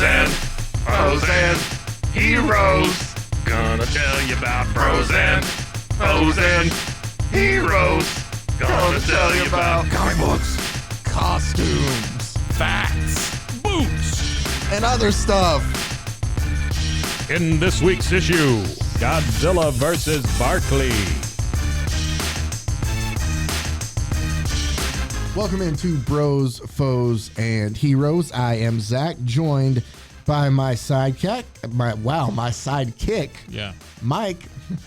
Bros and heroes. Gonna tell you about bros and heroes. Gonna tell you about comic books, costumes, Facts. boots, and other stuff. In this week's issue, Godzilla versus Barkley. Welcome into Bros, Foes, and Heroes. I am Zach, joined by my sidekick, my sidekick, Yeah. Mike,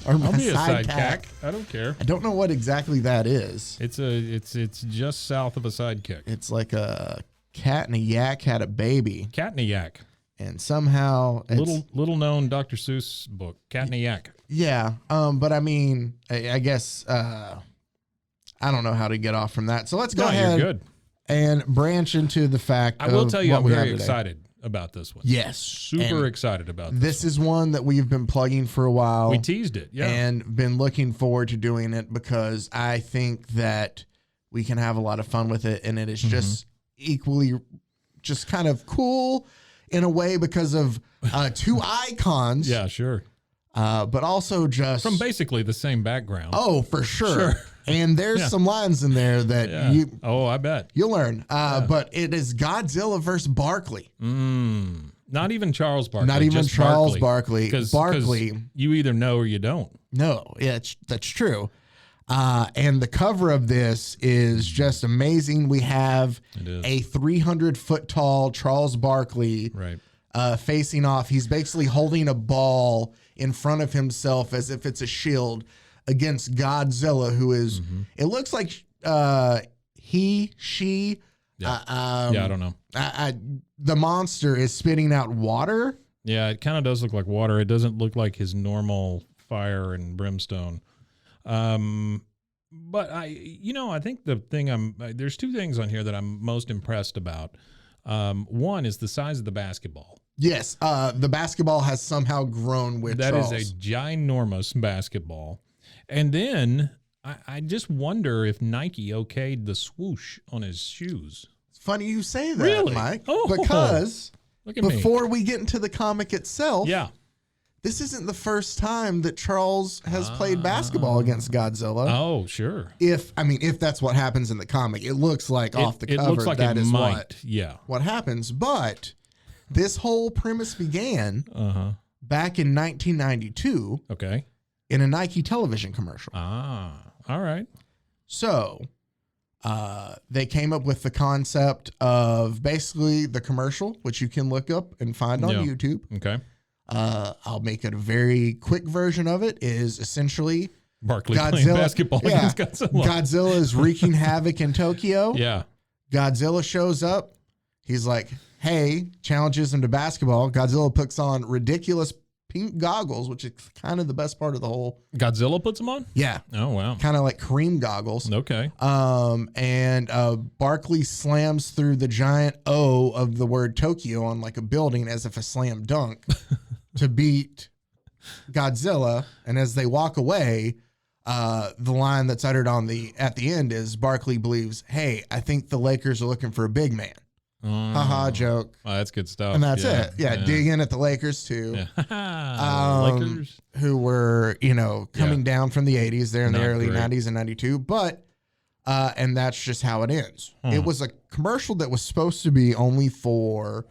or my I'll be a sidekick. sidekick. I don't care. I don't know what exactly that is. It's just south of a sidekick. It's like a cat and a yak had a baby, Cat and a yak. and somehow it's, Little known Dr. Seuss book. Cat and a yak. yeah. But I mean, I guess I don't know how to get off from that. So let's go ahead You're good. and branch into the fact. I will tell you, what I'm we very have today. excited about this one. Yes, Super and excited about this. This is one that we've been plugging for a while. We teased it, yeah. And been looking forward to doing it because I think that we can have a lot of fun with it, and it is just equally just kind of cool in a way because of two icons. Yeah, sure. But also just From basically the same background. oh, for sure. Sure. And there's Yeah. some lines in there that Yeah. Oh, I bet. you'll learn. But it is Godzilla versus Barkley. Not even Charles Barkley. Not even just Charles Barkley. 'Cause Barkley. you either know or you don't. No, yeah, that's true. And the cover of this is just amazing. We have It is. a 300-foot tall Charles Barkley Right. facing off. He's basically holding a ball in front of himself as if it's a shield against Godzilla, who is, it looks like she, Yeah. I don't know. the monster is spitting out water. Yeah, it kind of does look like water. It doesn't look like his normal fire and brimstone. But I think the thing there's two things on here that I'm most impressed about. One is the size of the basketball. Yes, the basketball has somehow grown with Charles. That is a ginormous basketball. And then I just wonder if Nike okayed the swoosh on his shoes. It's funny you say that, Really? Mike, Oh, because Look at me. before we get into the comic itself, Yeah. this isn't the first time that Charles has played basketball against Godzilla. Oh, sure. If that's what happens in the comic, it looks like off the cover It looks like that it is might. Yeah. what happens. But this whole premise began back in 1992 Okay. in a Nike television commercial. All right. So they came up with the concept of basically the commercial, which you can look up and find on Yeah. YouTube. Okay. I'll make it a very quick version of it. Is essentially Barkley playing basketball against Godzilla. Godzilla is wreaking havoc in Tokyo. Yeah. Godzilla shows up. He's like, hey, challenges him to basketball. Godzilla puts on ridiculous pink goggles, which is kind of the best part of the whole. Godzilla puts them on? Yeah. Oh, wow. Kind of like cream goggles. Okay. And Barkley slams through the giant O of the word Tokyo on like a building as if a slam dunk to beat Godzilla. And as they walk away, the line that's uttered at the end is Barkley believes, hey, I think the Lakers are looking for a big man. Haha, joke. Oh, that's good stuff. And that's it. Yeah, dig in at the Lakers too. Yeah. Lakers. Who were, coming down from the 80s there in the Not early great. 90s and 92. But, and that's just how it ends. It was a commercial that was supposed to be only for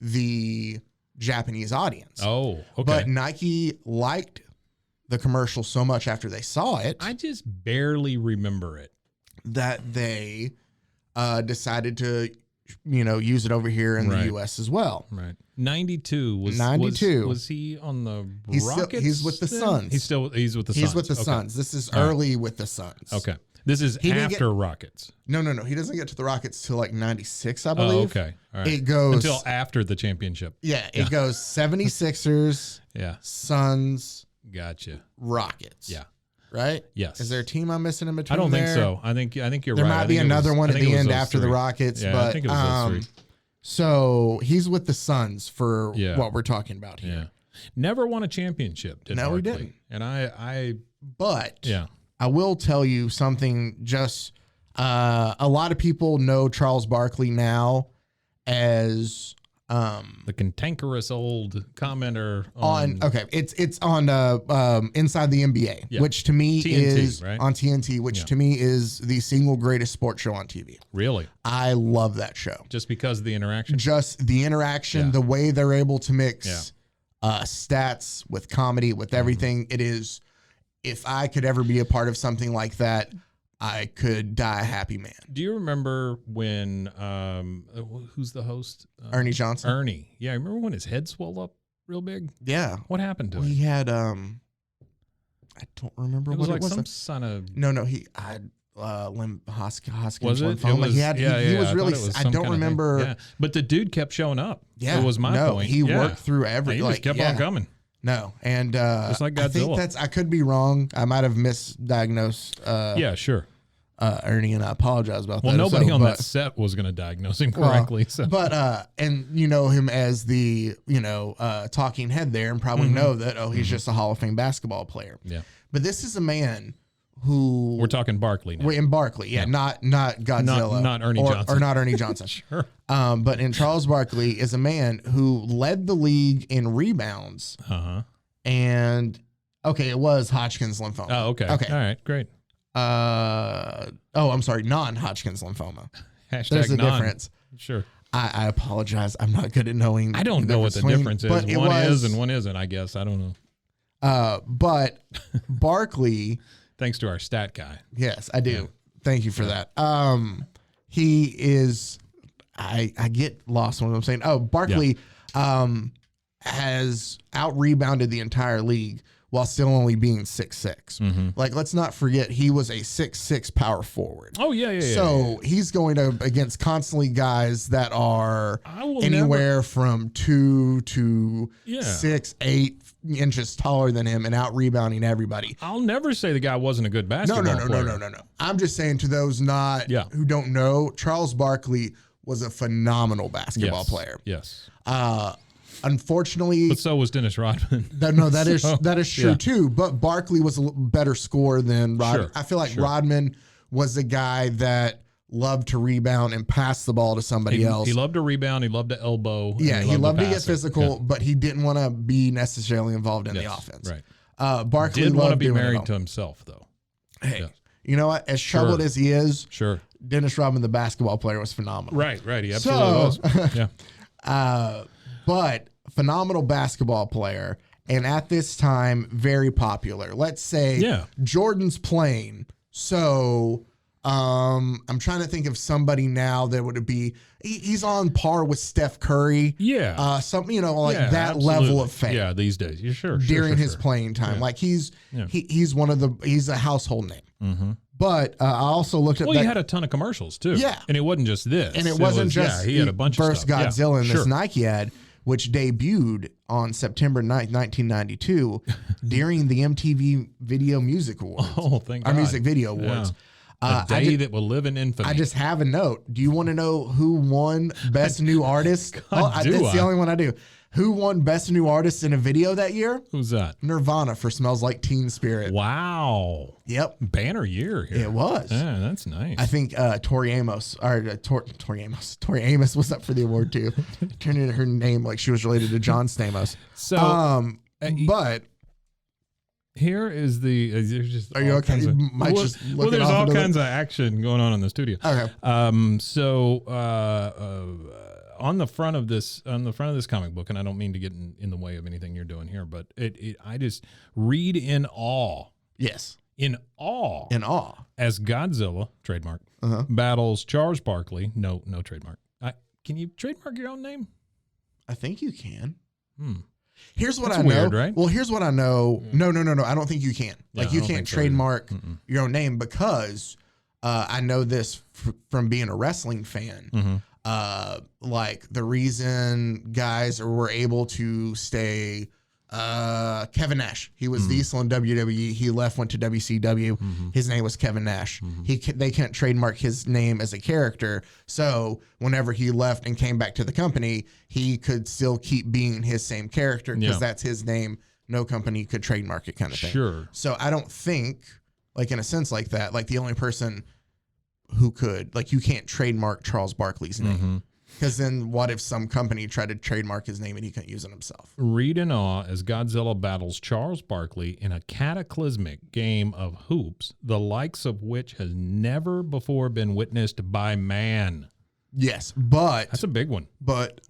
the Japanese audience. Oh, okay. But Nike liked the commercial so much after they saw it I just barely remember it. that they decided to, use it over here in the Right. U.S. as well. Right. 92 was 92. Was he on the He's Rockets? he's with the then? Suns. He's with the Suns. He's with the Okay. Suns. This is All right. early with the Suns. Okay. This is He didn't after Rockets. No. He doesn't get to the Rockets till like 96, I Oh, believe. okay. All right. It goes until after the championship. it goes 76ers, Yeah. Suns, Gotcha. Rockets. Yeah. Right? Yes. Is there a team I'm missing in I between? don't think there? so. I think you're There right. might I be think it another was- one I at think the it was end those after the three. Rockets, Yeah, but I think it was those three. so he's with the Suns for Yeah. what we're talking about here. Yeah. Never won a championship. Did No, he Barkley. didn't. And I But yeah. I will tell you something. Just a lot of people know Charles Barkley now as The cantankerous old commenter okay, it's on Inside the NBA, Yeah. which to me TNT, is right? on TNT, which to me is the single greatest sports show on TV. Really? I love that show. Just because of the interaction? Just the interaction, Yeah. the way they're able to mix stats with comedy, with everything. It is, if I could ever be a part of something like that, I could die a happy man. Do you remember when, who's the host? Ernie Johnson. Ernie. Yeah, remember when his head swelled up real big? Yeah. What happened to He him? had, I don't remember It what was like it was. some son of... No, he had Hoskins Was it? lymphoma. Was, he had, he was I really, thought it was I some don't kind of thing. remember. Yeah. But the dude kept showing up. Yeah. It was my point. He Yeah. worked through every, He like, just kept on coming. No. And, Just like I think Godzilla. I could be wrong. I might have misdiagnosed, Yeah, sure. Ernie, and I apologize about Well, that. nobody on that set was going to diagnose him correctly. So. But and you know him as the talking head there, and probably know that he's just a Hall of Fame basketball player. Yeah. But this is a man who We're talking Barkley now. in Barkley, not Godzilla, Not Ernie Johnson. or not Ernie Johnson. Sure. But in Charles Barkley is a man who led the league in rebounds, Uh-huh. and it was Hodgkin's lymphoma. Oh, okay. Okay. All right, great. I'm sorry, non-Hodgkin's lymphoma. Hashtag There's a non. difference. Sure. I apologize. I'm not good at knowing. I don't know what the difference is. One is and one isn't, I guess. I don't know. But Barkley, Thanks to our stat guy. yes, I do. Yeah. Thank you for that. He is. I get lost when I'm saying. Barkley, has out rebounded the entire league while still only being 6'6". Like, let's not forget he was a 6'6" power forward. Oh yeah. So he's going against constantly guys that are anywhere from 2 to 6, 8 inches taller than him and out rebounding everybody. I'll never say the guy wasn't a good basketball player. No. I'm just saying to those who don't know, Charles Barkley was a phenomenal basketball player. Yes. Unfortunately, But so was Dennis Rodman. that is true too. But Barkley was a better scorer than Rodman. Sure, I feel like Rodman was the guy that loved to rebound and pass the ball to somebody else. He loved to rebound. He loved to elbow. Yeah, he loved to get pass it. physical, but he didn't want to be necessarily involved in the Yes, offense. Right. Barkley Did want to loved be doing it married all. to himself, though. Hey, Yeah. you know what? As troubled as he is, Sure. Dennis Rodman, the basketball player, was phenomenal. Right. He absolutely was. Yeah. But phenomenal basketball player, and at this time, very popular. Let's say Jordan's playing. So I'm trying to think of somebody now that would be. He's on par with Steph Curry. Yeah. That level of fame. Yeah, these days. Yeah, sure. During his playing time. Yeah. Like he's a household name. Mm-hmm. But I also looked at Well, he had a ton of commercials too. Yeah. And it wasn't just this. and it wasn't just he had a bunch of first stuff. Godzilla in this Sure. Nike ad, which debuted on September 9th, 1992 during the MTV Video Music Awards. Oh, thank God. Our Music Video Awards. A day that will live in infamy. I just have a note. Do you want to know who won Best New Artist? That's the only one I do. Who won Best New Artist in a Video that year? Who's that? Nirvana for Smells Like Teen Spirit. Wow. Yep. Banner year here. It was. Yeah, that's nice. I think Tori Amos was up for the award too. Turned into her name like she was related to John Stamos. So, but here is the. There's just are you okay? There's all kinds of action going on in the studio. Okay. On the front of this comic book, and I don't mean to get in the way of anything you're doing here, but I just read in awe. Yes. In awe. In awe. As Godzilla, trademark, battles Charles Barkley. No trademark. Can you trademark your own name? I think you can. Here's what That's I know. weird, right? Well, here's what I know. No. I don't think you can. Like, you can't trademark your own name because I know this from being a wrestling fan. Like, the reason guys were able to stay. Kevin Nash. He was diesel in WWE. He left, went to WCW. His name was Kevin Nash. They can't trademark his name as a character. So whenever he left and came back to the company, he could still keep being his same character because that's his name. No company could trademark it, kind of thing. Sure. So I don't think, like, in a sense like that, like, the only person who could, like, you can't trademark Charles Barkley's name. Because then what if some company tried to trademark his name and he couldn't use it himself? Read in awe as Godzilla battles Charles Barkley in a cataclysmic game of hoops, the likes of which has never before been witnessed by man. Yes, but That's a big one. But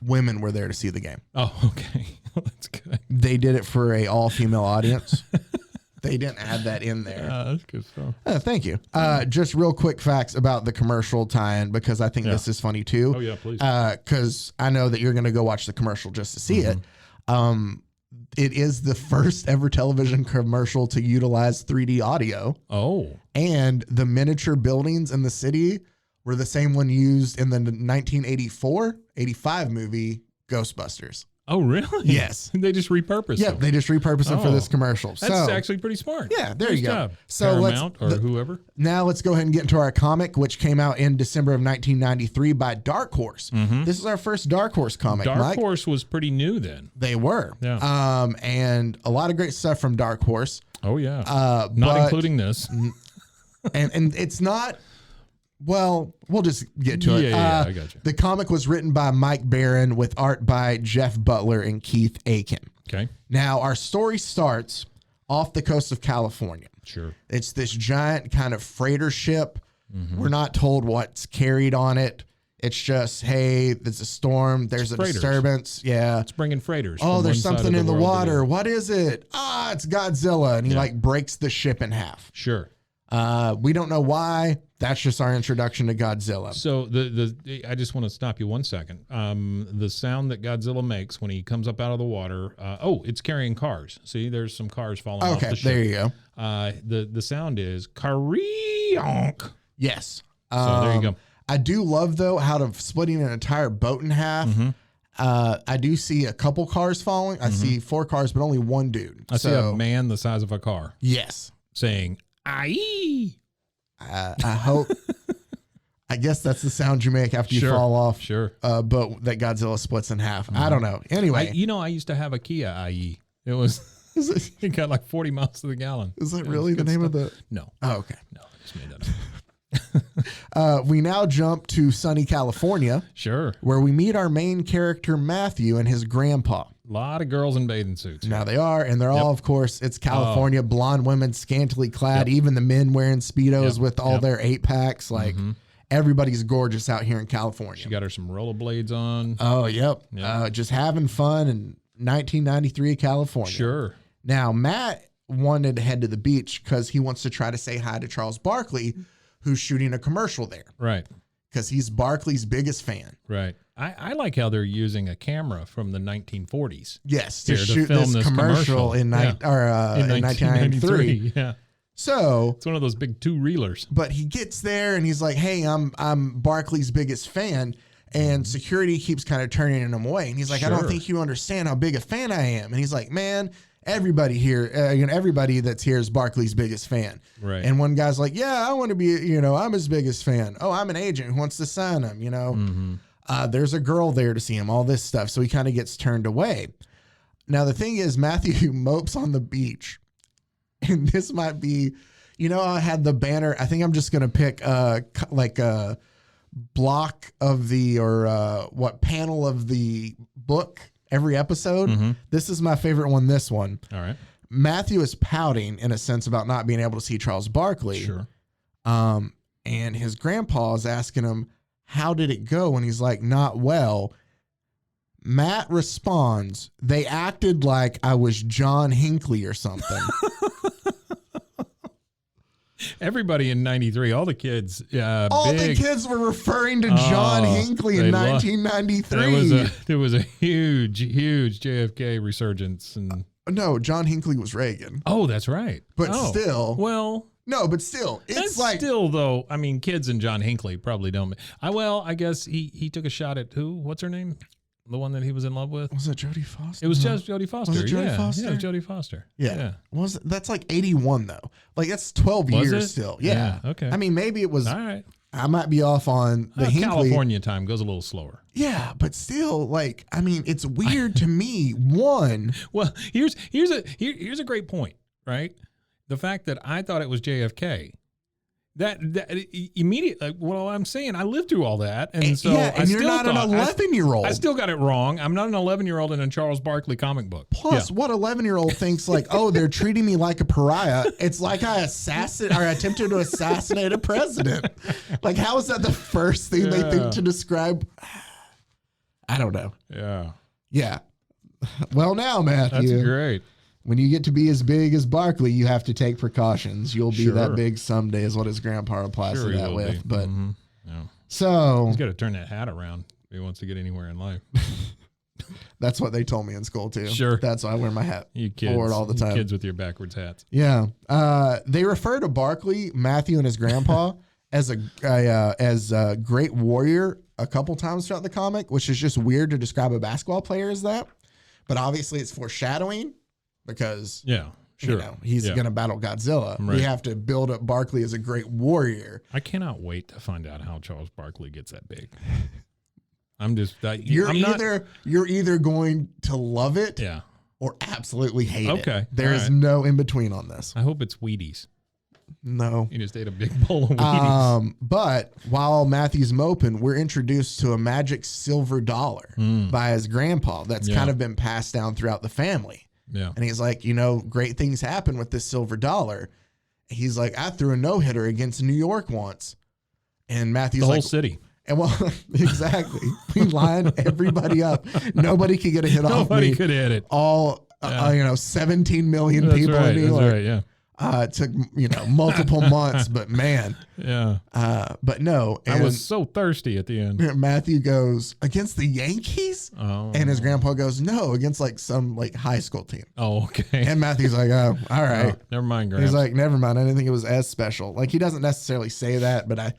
women were there to see the game. Oh, okay. That's good. They did it for a all-female audience. They didn't add that in there. That's good stuff. Thank you. Just real quick facts about the commercial tie-in, because I think this is funny too. Oh, yeah, please. Because I know that you're going to go watch the commercial just to see it. It is the first ever television commercial to utilize 3D audio. Oh. And the miniature buildings in the city were the same one used in the 1985 movie Ghostbusters. Oh, really? Yes. They just repurposed Yep, them. they just repurposed them for this commercial. That's actually pretty smart. Yeah, there Nice you go. job. So Paramount or whoever. Now let's go ahead and get into our comic, which came out in December of 1993 by Dark Horse. This is our first Dark Horse comic, Dark Mike. Horse was pretty new then. They were. Yeah. And a lot of great stuff from Dark Horse. Oh, yeah. Not Not including this. And it's not, well, we'll just get to it. Yeah, I got you. The comic was written by Mike Barron with art by Jeff Butler and Keith Aiken. Okay. Now, our story starts off the coast of California. Sure. It's this giant kind of freighter ship. We're not told what's carried on it. It's just, hey, there's a storm. There's a freighters. disturbance. Yeah. It's bringing freighters. Oh, from there's one side something of in the world to water. What is it? Ah, it's Godzilla. And he like breaks the ship in half. Sure. We don't know why. That's just our introduction to Godzilla. So I just want to stop you 1 second. The sound that Godzilla makes when he comes up out of the water. It's carrying cars. See, there's some cars falling off the ship. There you go. The sound is karee-onk. Yes. So there you go. I do love though how to splitting an entire boat in half. I do see a couple cars falling. I see 4 cars, but only one dude. I see a man the size of a car Yes. saying "Aye." I hope. I guess that's the sound you make after you fall off. Sure. Boat that Godzilla splits in half. I don't know. Anyway, I used to have a Kia IE. It was. It got like 40 miles to the gallon. is that really the name of the? No. Oh, okay. No, I just made that up. We now jump to sunny California, Sure. where we meet our main character Matthew and his grandpa. A lot of girls in bathing suits. Now they are, and they're all, of course, it's California, blonde women, scantily clad, even the men wearing Speedos with all their 8-packs. Like, everybody's gorgeous out here in California. She got her some rollerblades on. Oh, yep. Yep. Just having fun in 1993 California. Sure. Now, Matt wanted to head to the beach because he wants to try to say hi to Charles Barkley, who's shooting a commercial there, Right. because he's Barkley's biggest fan. Right. I like how they're using a camera from the 1940s. Yes, Here to to shoot film this this commercial in, commercial. in 1993. Yeah. So, It's one of those big 2-reelers. but he gets there and he's like, "Hey, I'm Barkley's biggest fan," and security keeps kind of turning him away. And he's like, "I don't Sure. think you understand how big a fan I am." And he's like, "Man, everybody here, everybody that's here is Barkley's biggest fan." Right. And one guy's like, "Yeah, I want to be, I'm his biggest fan. Oh, I'm an agent who wants to sign him. There's a girl there to see him. All this stuff." So he kind of gets turned away. Now the thing is, Matthew mopes on the beach. And this might be, I had the banner. I think I'm just going to pick like a block of the, what panel of the book every episode. This is my favorite one, this one. All right. Matthew is pouting in a sense about not being able to see Charles Barkley. Sure. And his grandpa is asking him, "How did it go?" And he's like, "Not well." Matt responds, "They acted like I was John Hinckley or something." Everybody in 93, all the kids, All big, the kids were referring to John Hinckley in they 1993. There was a huge JFK resurgence, and No, John Hinckley was Reagan. oh, that's right. But Oh, still, well, no, but still, it's that's like, still though. I mean, kids and John Hinckley probably don't. I guess he took a shot at who? What's her name? The one that he was in love with. was it Jodie Foster? It was just Jodie Foster. Was it Jodie yeah. Foster? Yeah, it was Jodie Foster. Yeah. That's like 81 though. Like that's 12 Was years it? still. Yeah. Yeah, okay. I mean, maybe it was, All right. I might be off on the Hinckley. California time goes a little slower. Yeah, but still, like, I mean, it's weird to me. One, Well, here's a great point, right? The fact that I thought it was JFK. That immediately. Well, I'm saying I lived through all that, and so and you're not an 11-year-old. I still got it wrong. I'm not an 11-year-old in a Charles Barkley comic book. Plus, what 11-year-old thinks like, oh, they're treating me like a pariah? It's like I attempted to assassinate a president. Like, how is that the first thing they think to describe? I don't know. Yeah. Well, now, Matthew. That's great. When you get to be as big as Barkley, you have to take precautions. You'll be that big someday, is what his grandpa replies to that with. But so he's got to turn that hat around if he wants to get anywhere in life. That's what they told me in school too. Sure, that's why I wear my hat forward all the time. Kids with your backwards hats. Yeah, they refer to Barkley, Matthew, and his grandpa as a great warrior a couple times throughout the comic, which is just weird to describe a basketball player as that. But obviously, it's foreshadowing. Because he's going to battle Godzilla. Right. We have to build up Barkley as a great warrior. I cannot wait to find out how Charles Barkley gets that big. I'm just you're either going to love it, or absolutely hate it. Okay, there is no in between on this. I hope it's Wheaties. No, you just ate a big bowl of Wheaties. But while Matthew's moping, we're introduced to a magic silver dollar by his grandpa that's kind of been passed down throughout the family. Yeah. And he's like, great things happen with this silver dollar. He's like, I threw a no-hitter against New York once. And Matthew's the whole city. And well, exactly. We lined everybody up. Nobody could get a hit off me. Nobody could hit it. All, 17 million people in New York. That's right, yeah. It took, multiple months, but man. Yeah. But no. I was so thirsty at the end. Matthew goes, against the Yankees? Oh. And his grandpa goes, no, against some high school team. Oh, okay. And Matthew's like, oh, all right. Oh, never mind, Grandpa. He's like, never mind. I didn't think it was as special. Like, he doesn't necessarily say that, but I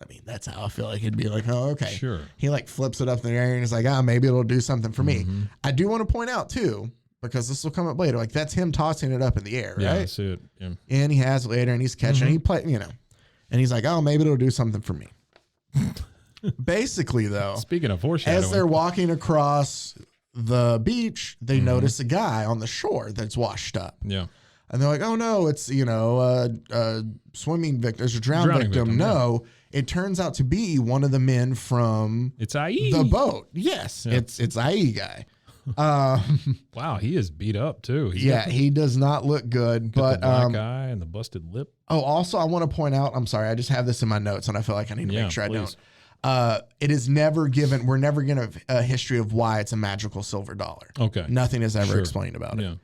mean, that's how I feel like he'd be like, oh, okay. Sure. He flips it up in the air and he's like, maybe it'll do something for me. I do want to point out too, because this will come up later. Like, that's him tossing it up in the air, right? Yeah, that's it. Yeah. And he has it later, and he's catching. He play, and he's like, "Oh, maybe it'll do something for me." Basically, though, speaking of foreshadowing, as they're walking across the beach, they notice a guy on the shore that's washed up. Yeah, and they're like, "Oh no, it's a swimming victim, there's a drowning victim." No. Yeah. It turns out to be one of the men from the boat. Yes, it's IE guy. Wow, he is beat up too. He does not look good. But the black eye and the busted lip. Oh, also, I want to point out. I'm sorry, I just have this in my notes, and I feel like I need to make sure please. I don't. It is never given. We're never given a history of why it's a magical silver dollar. Okay, nothing is ever explained about it.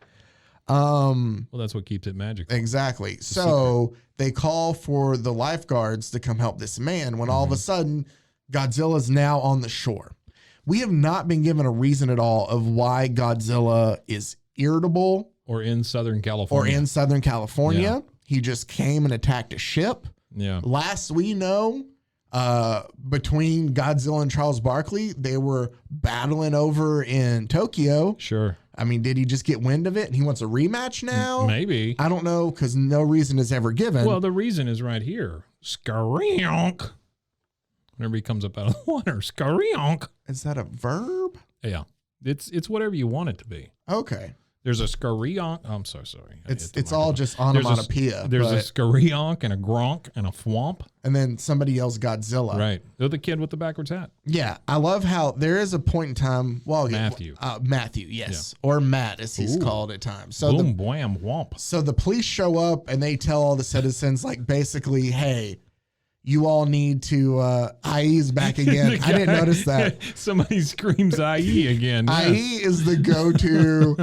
Well, that's what keeps it magical. Exactly. So they call for the lifeguards to come help this man. When all of a sudden, Godzilla's now on the shore. We have not been given a reason at all of why Godzilla is irritable. Or in Southern California. Yeah. He just came and attacked a ship. Yeah. Last we know, between Godzilla and Charles Barkley, they were battling over in Tokyo. Sure. I mean, did he just get wind of it and he wants a rematch now? Maybe. I don't know, because no reason is ever given. Well, the reason is right here. Skarionk. Whenever he comes up out of the water, skarionk. Is that a verb? Yeah, it's whatever you want it to be. Okay. There's a skarionk. Oh, I'm so sorry. It's all just onomatopoeia. There's a skarionk and a gronk and a thwomp. And then somebody yells Godzilla. Right. They're the kid with the backwards hat. Yeah. I love how there is a point in time. Well, Matthew. Matthew, yes. Yeah. Or Matt, as he's called at times. So boom, wham, whomp. So the police show up and they tell all the citizens, basically, hey, you all need to, IE's back again. I didn't notice that. Somebody screams IE again. Yeah. IE is the go-to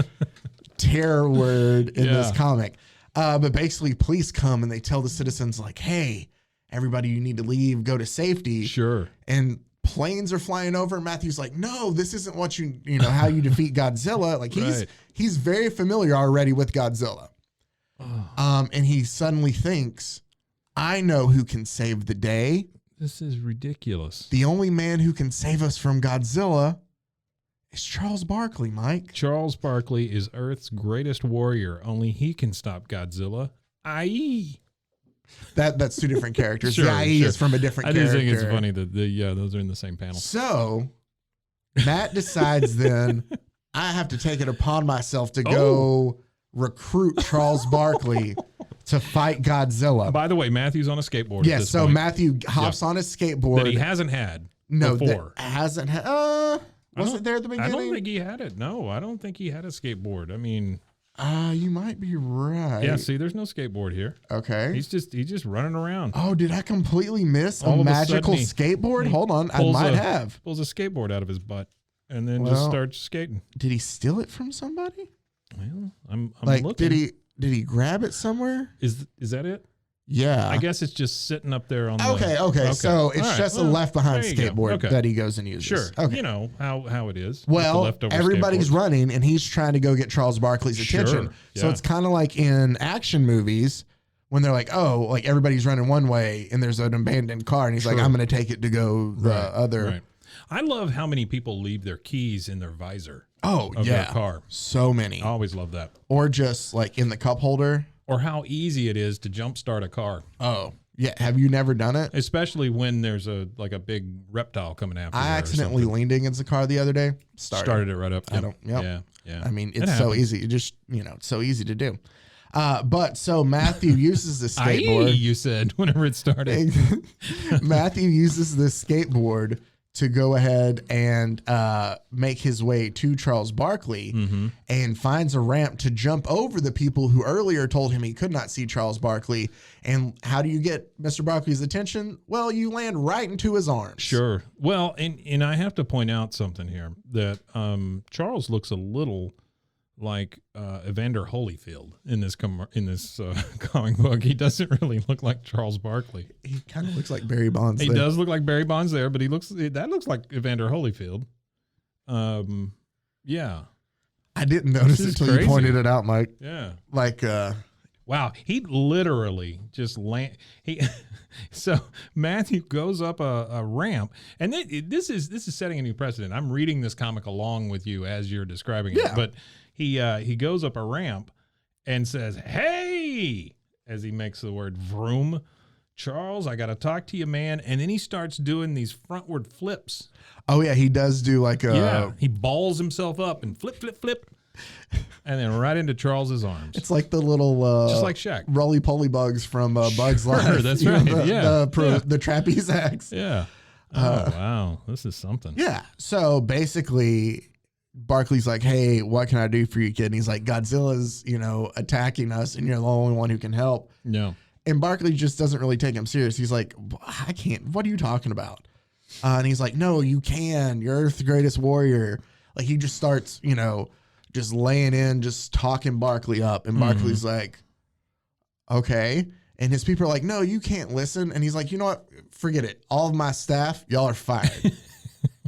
terror word in this comic. But basically, police come and they tell the citizens, hey, everybody, you need to leave, go to safety. Sure. And planes are flying over, and Matthew's like, no, this isn't what how you defeat Godzilla. He's very familiar already with Godzilla. And he suddenly thinks, I know who can save the day. This is ridiculous. The only man who can save us from Godzilla is Charles Barkley, Mike. Charles Barkley is Earth's greatest warrior. Only he can stop Godzilla. IE. That's two different characters. The IE is from a different character. I do think it's funny that those are in the same panel. So Matt decides then, I have to take it upon myself to go recruit Charles Barkley to fight Godzilla. By the way, Matthew's on a skateboard. Yes, at this so point Matthew hops on his skateboard. that he hasn't had no, before. that hasn't had. Was it there at the beginning? I don't think he had it. No, I don't think he had a skateboard. I mean, you might be right. yeah. See, there's no skateboard here. Okay. He's just running around. Oh, did I completely miss All a of a magical sudden skateboard? he Hold on, I pulls might a- have. Pulls a skateboard out of his butt and then just Well, starts skating. Did he steal it from somebody? Well, I'm Like, looking. did he grab it somewhere? Is that it? Yeah. I guess it's just sitting up there on the. Okay. So it's All right, just a well, left behind there you go. skateboard Okay. that he goes and uses. Sure. Okay. You know how it is. with the Well, leftover everybody's skateboards. running and he's trying to go get Charles Barkley's Sure, attention. So yeah. it's kind of like in action movies when they're like, oh, like everybody's running one way and there's an abandoned car and he's like, True. I'm going to take it to go the other. Right. I love how many people leave their keys in their visor Oh, of yeah. their car. So many. I always love that. Or just like in the cup holder. Or how easy it is to jumpstart a car, Oh, yeah. Have you never done it? especially when there's a big reptile coming after you. I or accidentally something. leaned against the car the other day. started it right up. I don't- yep. Yeah. I mean, It it's so happens. easy. You just, it's so easy to do. But so Matthew uses the Aye, skateboard. you said whenever it started. Matthew uses the skateboard to go ahead and make his way to Charles Barkley and finds a ramp to jump over the people who earlier told him he could not see Charles Barkley. And how do you get Mr. Barkley's attention? Well, you land right into his arms. Sure. Well, and I have to point out something here that Charles looks a little like Evander Holyfield in this comic book. He doesn't really look like Charles Barkley. He kind of looks like Barry Bonds. He there. does look like Barry Bonds there, but that looks like Evander Holyfield. Yeah. I didn't notice This it is until you crazy. pointed it out, Mike. Yeah. Like, Wow, he literally just so Matthew goes up a ramp, and this is setting a new precedent. I'm reading this comic along with you as you're describing it, Yeah. but he goes up a ramp and says, "Hey," as he makes the word vroom. Charles, I got to talk to you, man. And then he starts doing these frontward flips. oh yeah, he does do like a. He balls himself up and flip, and then right into Charles's arms. It's like the little, Just like Shaq. roly-poly bugs from Bugs Life. that's You know, right, yeah, The trapeze acts. Yeah. Oh, wow. This is something. Yeah. So basically, Barkley's like, "Hey, what can I do for you, kid?" And he's like, "Godzilla's, attacking us, and you're the only one who can help." No. And Barkley just doesn't really take him serious. He's like, "I can't. What are you talking about?" And he's like, "No, you can. You're Earth's greatest warrior." Like he just starts, just laying in, just talking Barkley up. And Barkley's like, "Okay." And his people are like, "No, you can't listen." And he's like, "You know what? Forget it. All of my staff, y'all are fired."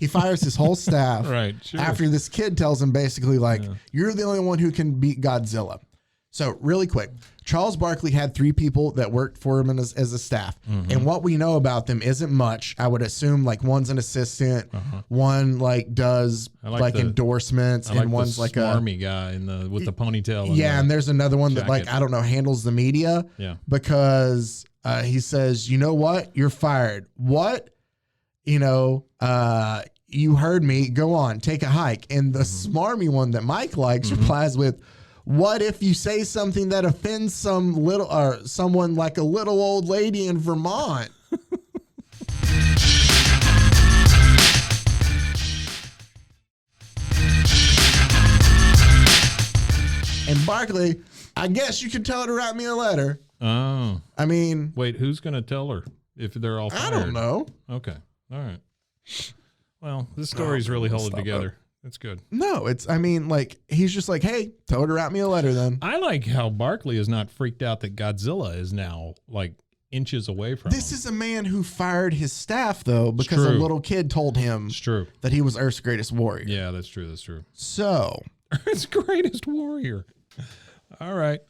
He fires his whole staff Right. Sure. after this kid tells him basically like, "You're the only one who can beat Godzilla." So really quick, Charles Barkley had 3 people that worked for him as a staff. And what we know about them isn't much. I would assume like one's an assistant, one like does like the- endorsements, I like and one's the like smarmy guy with the ponytail. and there's another one that like, jacket. I don't know, handles the media. Yeah. Because he says, "You know what? You're fired." What? You heard me. Go on, take a hike. And the smarmy one that Mike likes replies with, "What if you say something that offends someone like a little old lady in Vermont?" And Barkley, "I guess you could tell her to write me a letter." Oh. I mean, Wait, who's going to tell her if they're all fired? I don't know. Okay. All right. Well, this story's really holding stop together. That's good. No, he's just like, "Hey, tell her to write me a letter then." I like how Barkley is not freaked out that Godzilla is now like inches away from This him. is a man who fired his staff, though, because a true. little kid told him It's true. that he was Earth's greatest warrior. Yeah, that's true. That's true. So, Earth's greatest warrior. All right.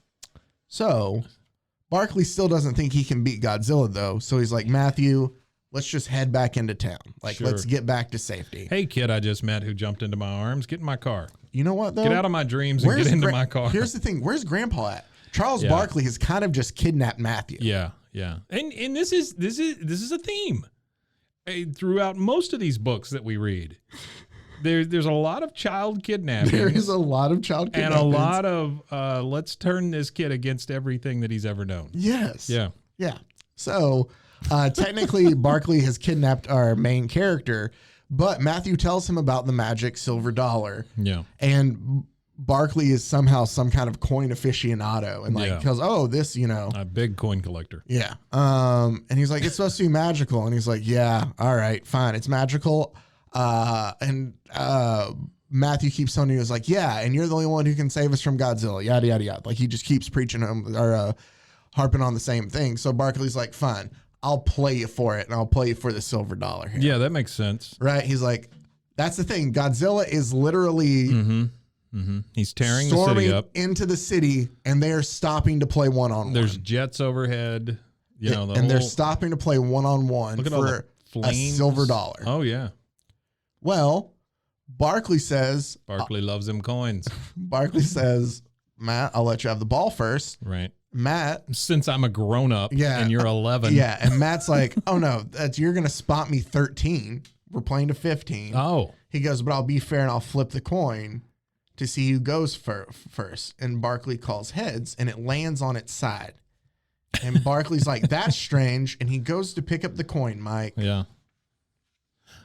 Barkley still doesn't think he can beat Godzilla, though. So he's like, "Matthew, let's just head back into town. Like, Sure. let's get back to safety." Hey, kid I just met who jumped into my arms. Get in my car. You know what, though? Get out of my dreams and get into my car. Here's the thing. Where's Grandpa at? Charles Yeah. Barkley has kind of just kidnapped Matthew. Yeah, yeah. And this is a theme throughout most of these books that we read. there's a lot of child kidnapping. There is a lot of child and kidnappings. a lot of let's turn this kid against everything that he's ever known. Yes. Yeah. Yeah. So technically, Barkley has kidnapped our main character, but Matthew tells him about the magic silver dollar. Yeah. And Barkley is somehow some kind of coin aficionado and like goes, oh, this, A big coin collector. Yeah. And he's like, it's supposed to be magical. And he's like, yeah, all right, fine. It's magical. And Matthew keeps telling you, is like, yeah, and you're the only one who can save us from Godzilla, yada, yada, yada. Like he just keeps preaching or harping on the same thing. So Barkley's like, fine, I'll play you for it. And I'll play you for the silver dollar here. Yeah, that makes sense. Right. He's like, that's the thing. Godzilla is literally He's tearing the storming city up into the city, and they are stopping to play one-on-one. There's jets overhead. They're stopping to play one-on-one for a silver dollar. Oh, yeah. Well, Barkley says... Barkley loves them coins. Barkley says, Matt, I'll let you have the ball first. Right. Matt... Since I'm a grown-up and you're 11. Yeah, and Matt's like, oh, no, you're going to spot me 13. We're playing to 15. Oh. He goes, but I'll be fair and I'll flip the coin to see who goes first. And Barkley calls heads, and it lands on its side. And Barkley's like, that's strange. And he goes to pick up the coin, Mike. Yeah.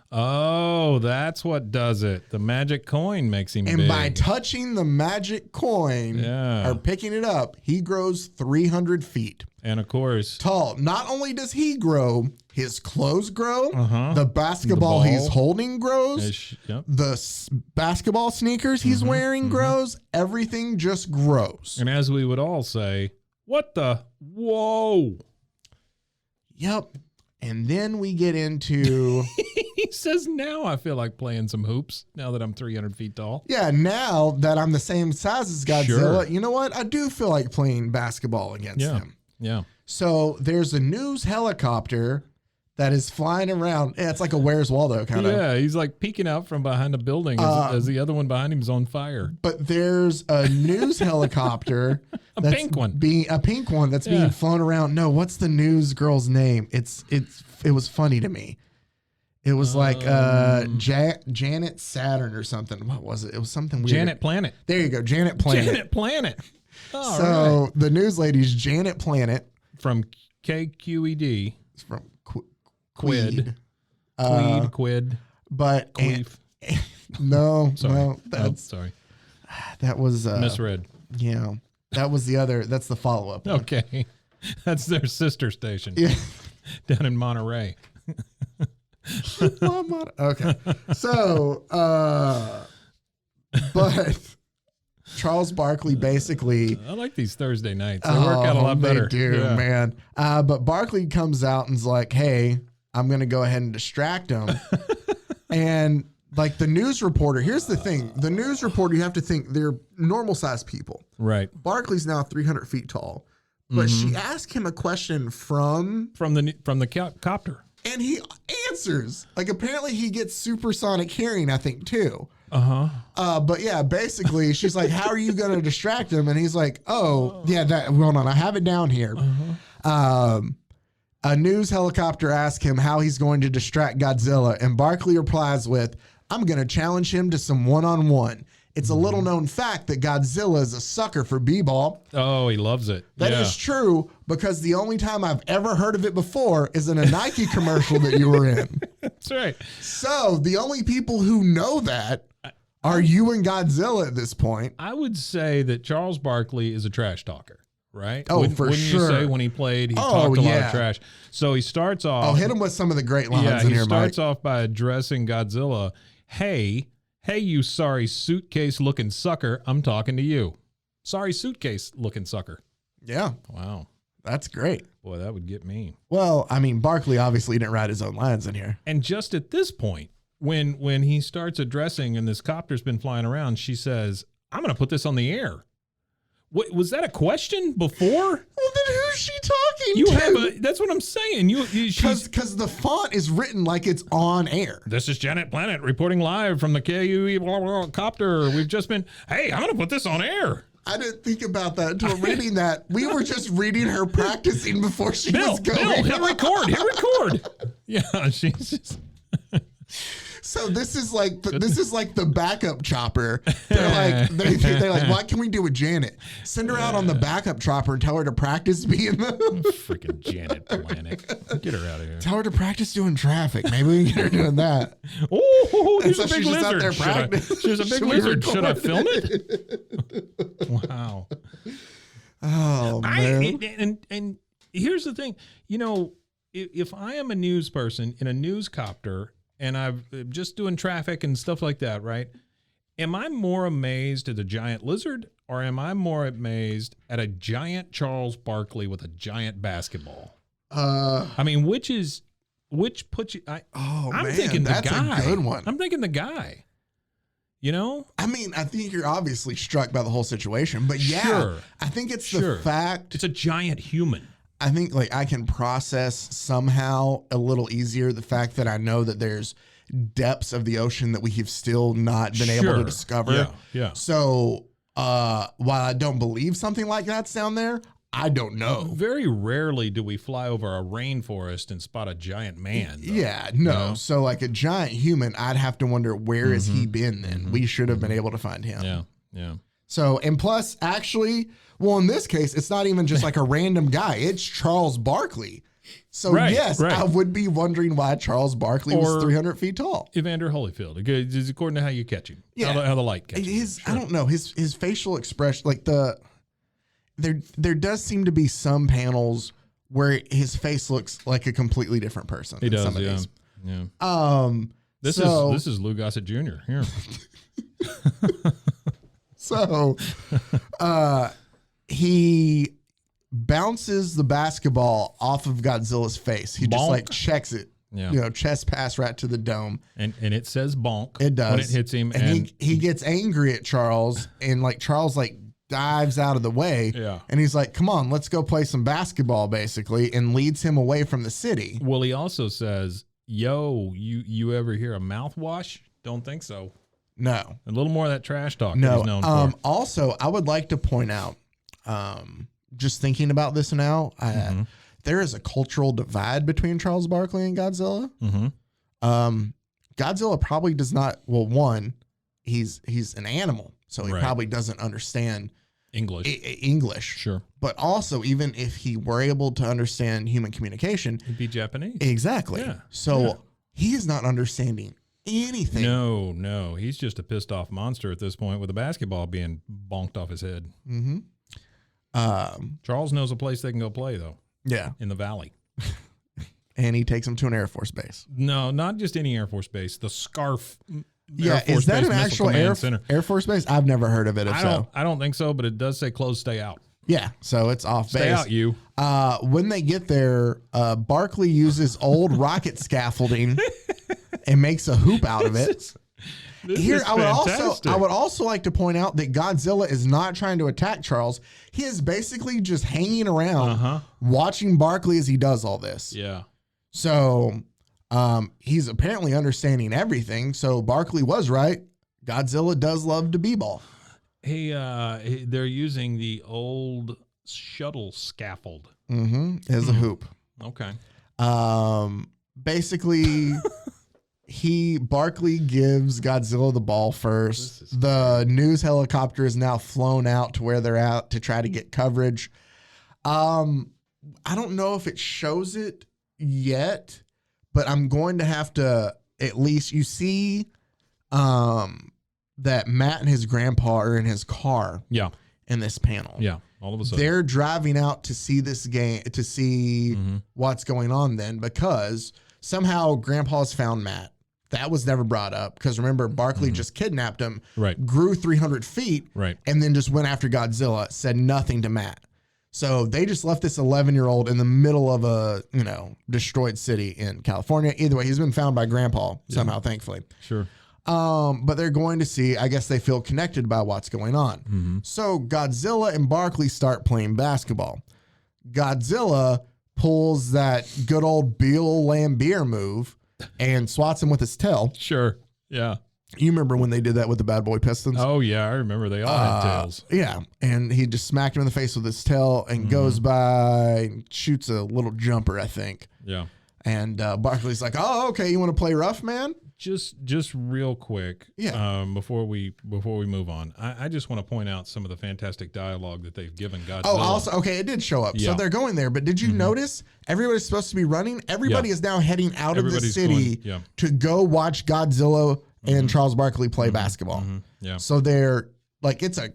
Oh, that's what does it. The magic coin makes him big. And by touching the magic coin or picking it up, he grows 300 feet. And of course, tall. Not only does he grow, his clothes grow. The basketball he's holding grows. The basketball sneakers he's wearing grows. Everything just grows. And as we would all say, what the? Whoa. Yep. And then we get into... He says, now I feel like playing some hoops now that I'm 300 feet tall. Yeah, now that I'm the same size as Godzilla, you know what? I do feel like playing basketball against him. Yeah. So there's a news helicopter that is flying around. Yeah, it's like a Where's Waldo kind of. Yeah, he's like peeking out from behind a building as the other one behind him is on fire. But there's a news helicopter. A pink one that's being flown around. No, what's the news girl's name? It was funny to me. It was like Janet Saturn or something. What was it? It was something weird. Janet Planet. There you go, Janet Planet. Janet Planet. So the news lady's Janet Planet from KQED. It's from Quid. Quid. But no, that's sorry. That was misread. Yeah, that was that's the follow-up. Okay, that's their sister station. Yeah, down in Monterey. Okay, so but Charles Barkley basically... I like these Thursday nights. They work out a lot better. They do, man. But Barkley comes out and's like, hey, I'm going to go ahead and distract him. And like the news reporter, here's the thing. The news reporter, you have to think they're normal sized people. Right. Barkley's now 300 feet tall. But she asked him a question from the copter. And he answers. Like apparently he gets supersonic hearing, I think, too. But yeah, basically she's like, how are you going to distract him? And he's like, hold on, I have it down here. A news helicopter asks him how he's going to distract Godzilla. And Barkley replies with, I'm going to challenge him to some one-on-one. It's a little known fact that Godzilla is a sucker for b-ball. Oh, he loves it. That is true because the only time I've ever heard of it before is in a Nike commercial that you were in. That's right. So the only people who know that are you and Godzilla at this point. I would say that Charles Barkley is a trash talker, right? Oh, Wouldn't you say when he played, he talked a lot of trash. So he starts off. Oh, hit him with some of the great lines in here, Mike. He starts off by addressing Godzilla. Hey, you sorry suitcase-looking sucker, I'm talking to you. Sorry suitcase-looking sucker. Yeah. Wow. That's great. Boy, that would get me. Well, I mean, Barkley obviously didn't write his own lines in here. And just at this point, when he starts addressing and this copter's been flying around, she says, I'm going to put this on the air. What, was that a question before? Well, then who's she talking to? That's what I'm saying. Because the font is written like it's on air. This is Janet Planet reporting live from the KUE blah, blah, blah, copter. We've just been, hey, I'm going to put this on air. I didn't think about that until reading that. We were just reading her practicing before she was going. Bill, hit record. Yeah, she's just... So this is like the backup chopper. They're like, what can we do with Janet? Send her out on the backup chopper and tell her to practice being the Freaking Janet Planet. Get her out of here. tell her to practice doing traffic. Maybe we can get her doing that. Oh, there's so a big she's just out there lizard. There's a big Should we lizard. Should I record film it? Wow. Oh man. And here's the thing, you know, if I am a news person in a news copter and I'm just doing traffic and stuff like that, right? Am I more amazed at a giant lizard, or am I more amazed at a giant Charles Barkley with a giant basketball? I mean, which puts you? I'm thinking that's the guy. a good one. I'm thinking the guy. You know? I mean, I think you're obviously struck by the whole situation, but yeah, Sure. I think it's the fact. It's a giant human. I think like I can process somehow a little easier the fact that I know that there's depths of the ocean that we have still not been able to discover. Yeah. So while I don't believe something like that's down there, I don't know. Very rarely do we fly over a rainforest and spot a giant man. Though. Yeah, no. You know? So like a giant human, I'd have to wonder where has he been then? We should have been able to find him. Yeah. So, and plus, actually, well, in this case, it's not even just like a random guy. It's Charles Barkley. So, yes, I would be wondering why Charles Barkley was 300 feet tall. Evander Holyfield, it's according to how you catch him. Yeah. How the light catches him. I don't know, his facial expression, like there does seem to be some panels where his face looks like a completely different person. He does, some of these. Yeah. This is Lou Gossett Jr. Here. So, he bounces the basketball off of Godzilla's face. He just like checks it, chest pass right to the dome. And it says bonk. It does. When it hits him. And he gets angry at Charles, and like Charles like dives out of the way. Yeah. And he's like, come on, let's go play some basketball, basically, and leads him away from the city. Well, he also says, yo, you ever hear a mouthwash? Don't think so. No. A little more of that trash talk that he's known for. Also, I would like to point out, just thinking about this now, there is a cultural divide between Charles Barkley and Godzilla. Godzilla probably does not, well, one, he's an animal, so he probably doesn't understand English. Sure. But also, even if he were able to understand human communication, He'd be Japanese. Exactly. Yeah. So he is not understanding anything. No. He's just a pissed off monster at this point with a basketball being bonked off his head. Charles knows a place they can go play, though. Yeah. In the valley. And he takes him to an Air Force base. No, not just any Air Force base. The Scarf. Yeah, is that an actual Air Force base? I've never heard of it. I don't think so, but it does say close, stay out. Yeah, so it's off base. Stay out, you. When they get there, Barkley uses old rocket scaffolding and makes a hoop out of it. I would also like to point out that Godzilla is not trying to attack Charles. He is basically just hanging around, watching Barkley as he does all this. Yeah. So he's apparently understanding everything. So Barkley was right. Godzilla does love to b-ball. Hey, they're using the old shuttle scaffold As a hoop. Okay. Basically, Barkley gives Godzilla the ball first. The news helicopter is now flown out to where they're at to try to get coverage. I don't know if it shows it yet, but I'm going to have to at least, you see that Matt and his grandpa are in his car. Yeah. In this panel. Yeah. All of a sudden. They're driving out to see this game, to see what's going on then, because somehow grandpa's found Matt. That was never brought up because remember, Barkley just kidnapped him, grew 300 feet, and then just went after Godzilla, said nothing to Matt. So they just left this 11-year-old in the middle of a, destroyed city in California. Either way, he's been found by grandpa somehow, thankfully. Sure. But they're going to see, I guess they feel connected by what's going on. So Godzilla and Barkley start playing basketball. Godzilla pulls that good old Bill Lambier move and swats him with his tail. Sure. Yeah. You remember when they did that with the Bad Boy Pistons? Oh, yeah. I remember they all had tails. Yeah. And he just smacked him in the face with his tail and goes by and shoots a little jumper, I think. Yeah. And Barkley's like, oh, okay, you want to play rough, man? just real quick, Yeah. before we move on, I just want to point out some of the fantastic dialogue that they've given Godzilla. Oh, also, okay, it did show up. So Yeah. they're going there, but did you notice everybody's supposed to be running? Everybody is now heading out of the Everybody's city going- yeah. to go watch Godzilla and Charles Barkley play basketball. Yeah. So they're like, it's a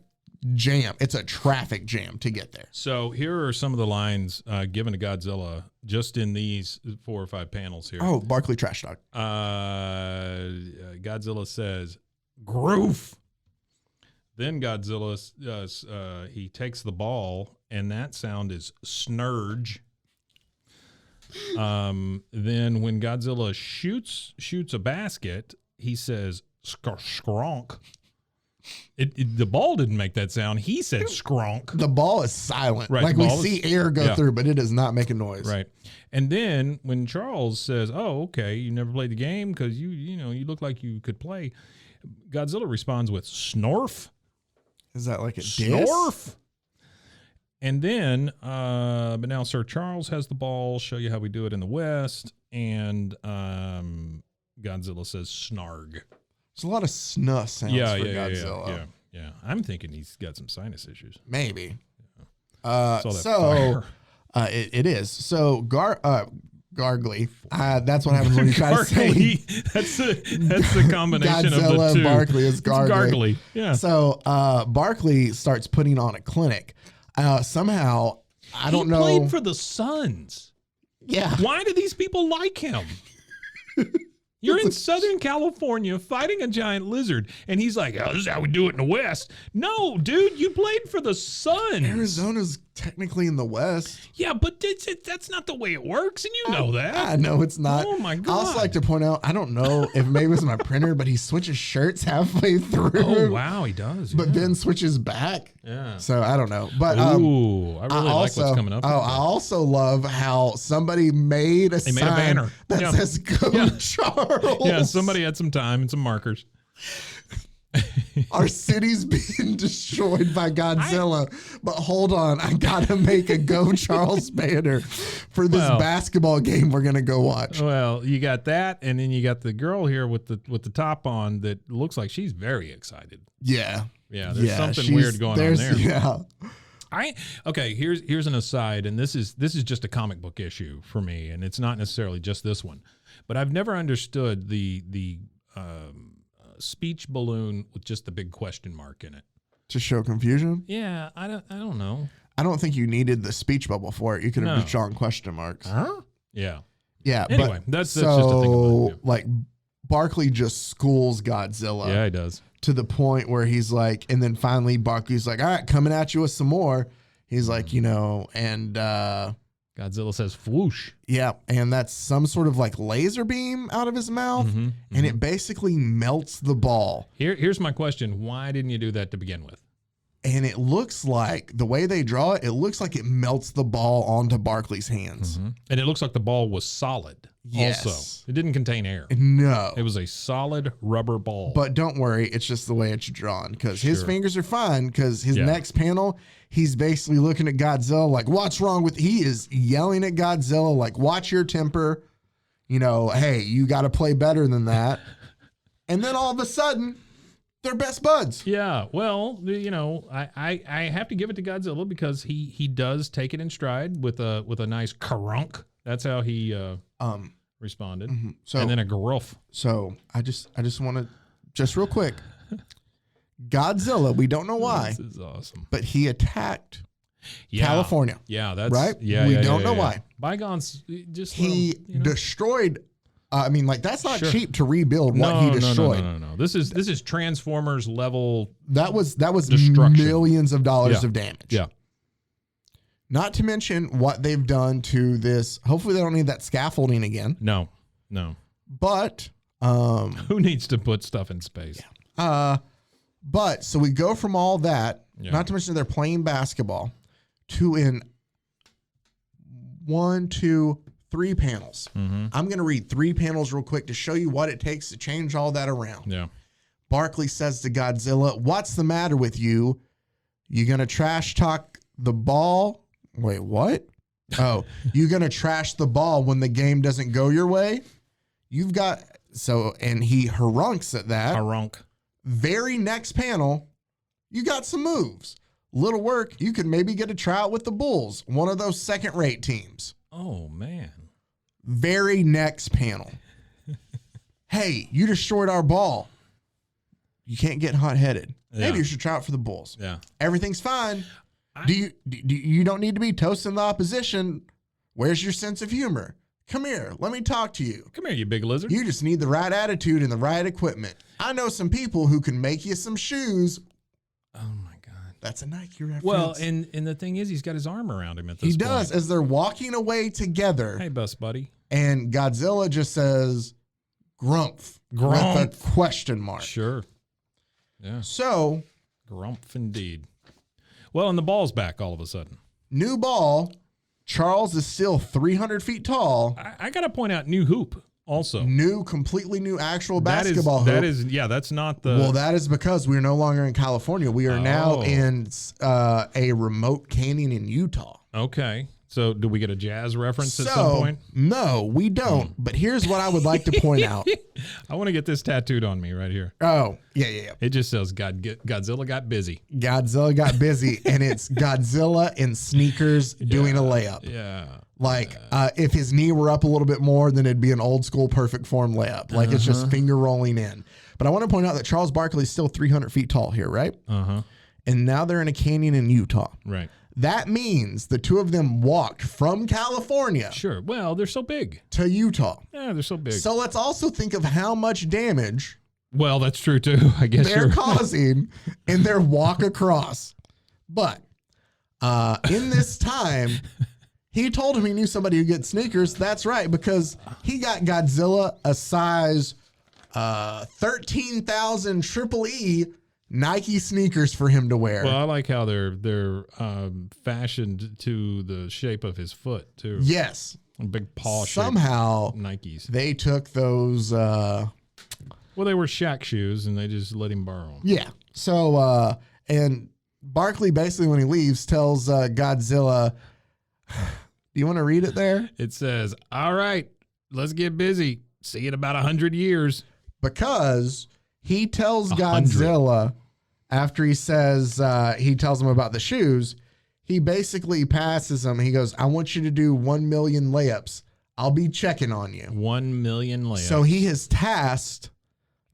jam. It's a traffic jam to get there. So here are some of the lines given to Godzilla just in these 4 or 5 panels here. Oh, Barkley trash talk. Godzilla says, "Groof." Then Godzilla, he takes the ball, and that sound is snurge. Then when Godzilla shoots a basket, he says skronk. The ball didn't make that sound. He said skronk. The ball is silent. Right, Like the we ball see is- air go yeah. through, but it does not make a noise. Right. And then when Charles says, "Oh, okay, you never played the game because you look like you could play," Godzilla responds with snorf. Is that like a diss? Snorf. And then, but now Sir Charles has the ball. Show you how we do it in the West. And Godzilla says snarg. There's a lot of snuff sounds for Godzilla. Yeah. I'm thinking he's got some sinus issues. Maybe. Saw that So fire. it is. So Gargley. That's what happens when you try to say Gargley. That's the combination Godzilla of the two. Barkley is It's Gargley. Yeah. So Barkley starts putting on a clinic. Somehow, I don't know. He played for the Suns. Yeah. Why do these people like him? You're in Southern California fighting a giant lizard, and he's like, "Oh, this is how we do it in the West." No, dude, you played for the Suns. Arizona's technically in the West. Yeah, but that's not the way it works, and you know that. I know it's not. Oh, my I also God. like to point out, I don't know if maybe it was my printer, but he switches shirts halfway through. Oh, wow, he does. But yeah. then switches back. Yeah. So I don't know. But Ooh, I really like also, what's coming up. I also love how somebody made a They sign made a banner. that Yeah. says "Go Yeah. Charles." Yeah, somebody had some time and some markers. Our city's being destroyed by Godzilla. But hold on, I gotta make a "Go Charles" banner for this Well. basketball game we're gonna go watch. Well, you got that, and then you got the girl here with the top on that looks like she's very excited. Yeah. Yeah, there's something she's- weird going on there. Yeah. Okay, here's an aside, and this is just a comic book issue for me, and it's not necessarily just this one, but I've never understood the speech balloon with just the big question mark in it. To show confusion. Yeah, I don't know. I don't think you needed the speech bubble for it. You could have No. just drawn question marks. Huh? Yeah. Yeah. Anyway, but that's just a thing about it, yeah. like Barkley just schools Godzilla Yeah, he does. to the point where he's like, and then finally Barkley's like, "All right, coming at you with some more." He's like, and Godzilla says "whoosh." yeah, and that's some sort of like laser beam out of his mouth, and it basically melts the ball. Here's my question: why didn't you do that to begin with? And it looks like the way they draw it, it looks like it melts the ball onto Barkley's hands. And it looks like the ball was solid. Yes. Also, it didn't contain air. No. It was a solid rubber ball. But don't worry, it's just the way it's drawn because his Sure. fingers are fine because his Yeah. next panel, he's basically looking at Godzilla like, what's wrong with, he is yelling at Godzilla like, watch your temper, hey, you got to play better than that. And then all of a sudden, they're best buds. yeah, well, I have to give it to Godzilla because he does take it in stride with a nice karunk. That's how he responded. So, And then a garoof. so I just want to, just real quick, Godzilla, we don't know why, This is awesome. but he attacked Yeah. California. Yeah, that's Right? Yeah, We yeah, don't yeah, know yeah. why. Bygones, just He destroyed. That's not Sure. cheap to rebuild what he destroyed. No. This is Transformers level. That was Destruction. millions of dollars Yeah. of damage. Yeah. Not to mention what they've done to this. Hopefully, they don't need that scaffolding again. No. But, Who needs to put stuff in space? but so we go from all that. Yeah. Not to mention they're playing basketball to in 1, 2, 3 panels. Mm-hmm. I'm going to read 3 panels real quick to show you what it takes to change all that around. Yeah. Barkley says to Godzilla, "What's the matter with you? You gonna trash talk the ball? Wait, what? Oh, you gonna trash the ball when the game doesn't go your way? You've got So, and he harunks at that. Harunk. Very next panel, you got some moves. Little work, you could maybe get a tryout with the Bulls, one of those second-rate teams. Oh, man. Very next panel. Hey, you destroyed our ball. You can't get hot-headed. Yeah. Maybe you should try out for the Bulls. Yeah. Everything's fine. You don't need to be toasting the opposition. Where's your sense of humor? Come here. Let me talk to you. Come here, you big lizard. You just need the right attitude and the right equipment. I know some people who can make you some shoes. Oh, my God. That's a Nike reference. Well, and the thing is, he's got his arm around him at this point. he does as they're walking away together. Hey, bus buddy. And Godzilla just says, "Grumph," Grumph. with a question mark. Sure. Yeah. So, Grumph indeed. Well, and the ball's back all of a sudden. new ball. Charles is still 300 feet tall. I got to point out new hoop also. Completely new actual basketball hoop. That's not the. Well, that is because we're no longer in California. We are now in a remote canyon in Utah. Okay. So, do we get a jazz reference at some point? No, we don't. But here's what I would like to point out. I want to get this tattooed on me right here. Oh, yeah. It just says Godzilla got busy. Godzilla got busy, and it's Godzilla in sneakers doing a layup. Yeah. Like, if his knee were up a little bit more, then it'd be an old school perfect form layup. Like, it's just finger rolling in. But I want to point out that Charles Barkley is still 300 feet tall here, right? Uh-huh. And now they're in a canyon in Utah. Right. That means the two of them walked from California Sure. Well, they're so big. to Utah. Yeah, they're so big. So let's also think of how much damage Well, that's true too. I guess they're causing in their walk across. But in this time, he told him he knew somebody who gets sneakers. That's right, because he got Godzilla a size 13,000 triple E Nike sneakers for him to wear. Well, I like how they're fashioned to the shape of his foot too. Yes. A big paw shape. Somehow Nikes. they took those. Well, they were Shaq shoes, and they just let him borrow them. Yeah. So and Barkley basically when he leaves tells Godzilla, "Do you want to read it there?" It says, "All right, let's get busy. See you in about 100 years." Because he tells 100. Godzilla after he says he tells him about the shoes, he basically passes him. He goes, "I want you to do 1 million layups. I'll be checking on you." 1 million layups. So he has tasked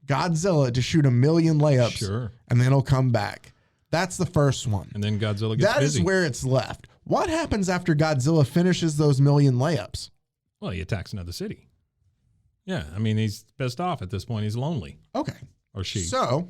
Godzilla to shoot 1 million layups. Sure. And then he'll come back. That's the first one. And then Godzilla gets That busy. is where it's left. What happens after Godzilla finishes those 1 million layups? Well, he attacks another city. Yeah, I mean, he's pissed off at this point. He's lonely. Okay. Or she. So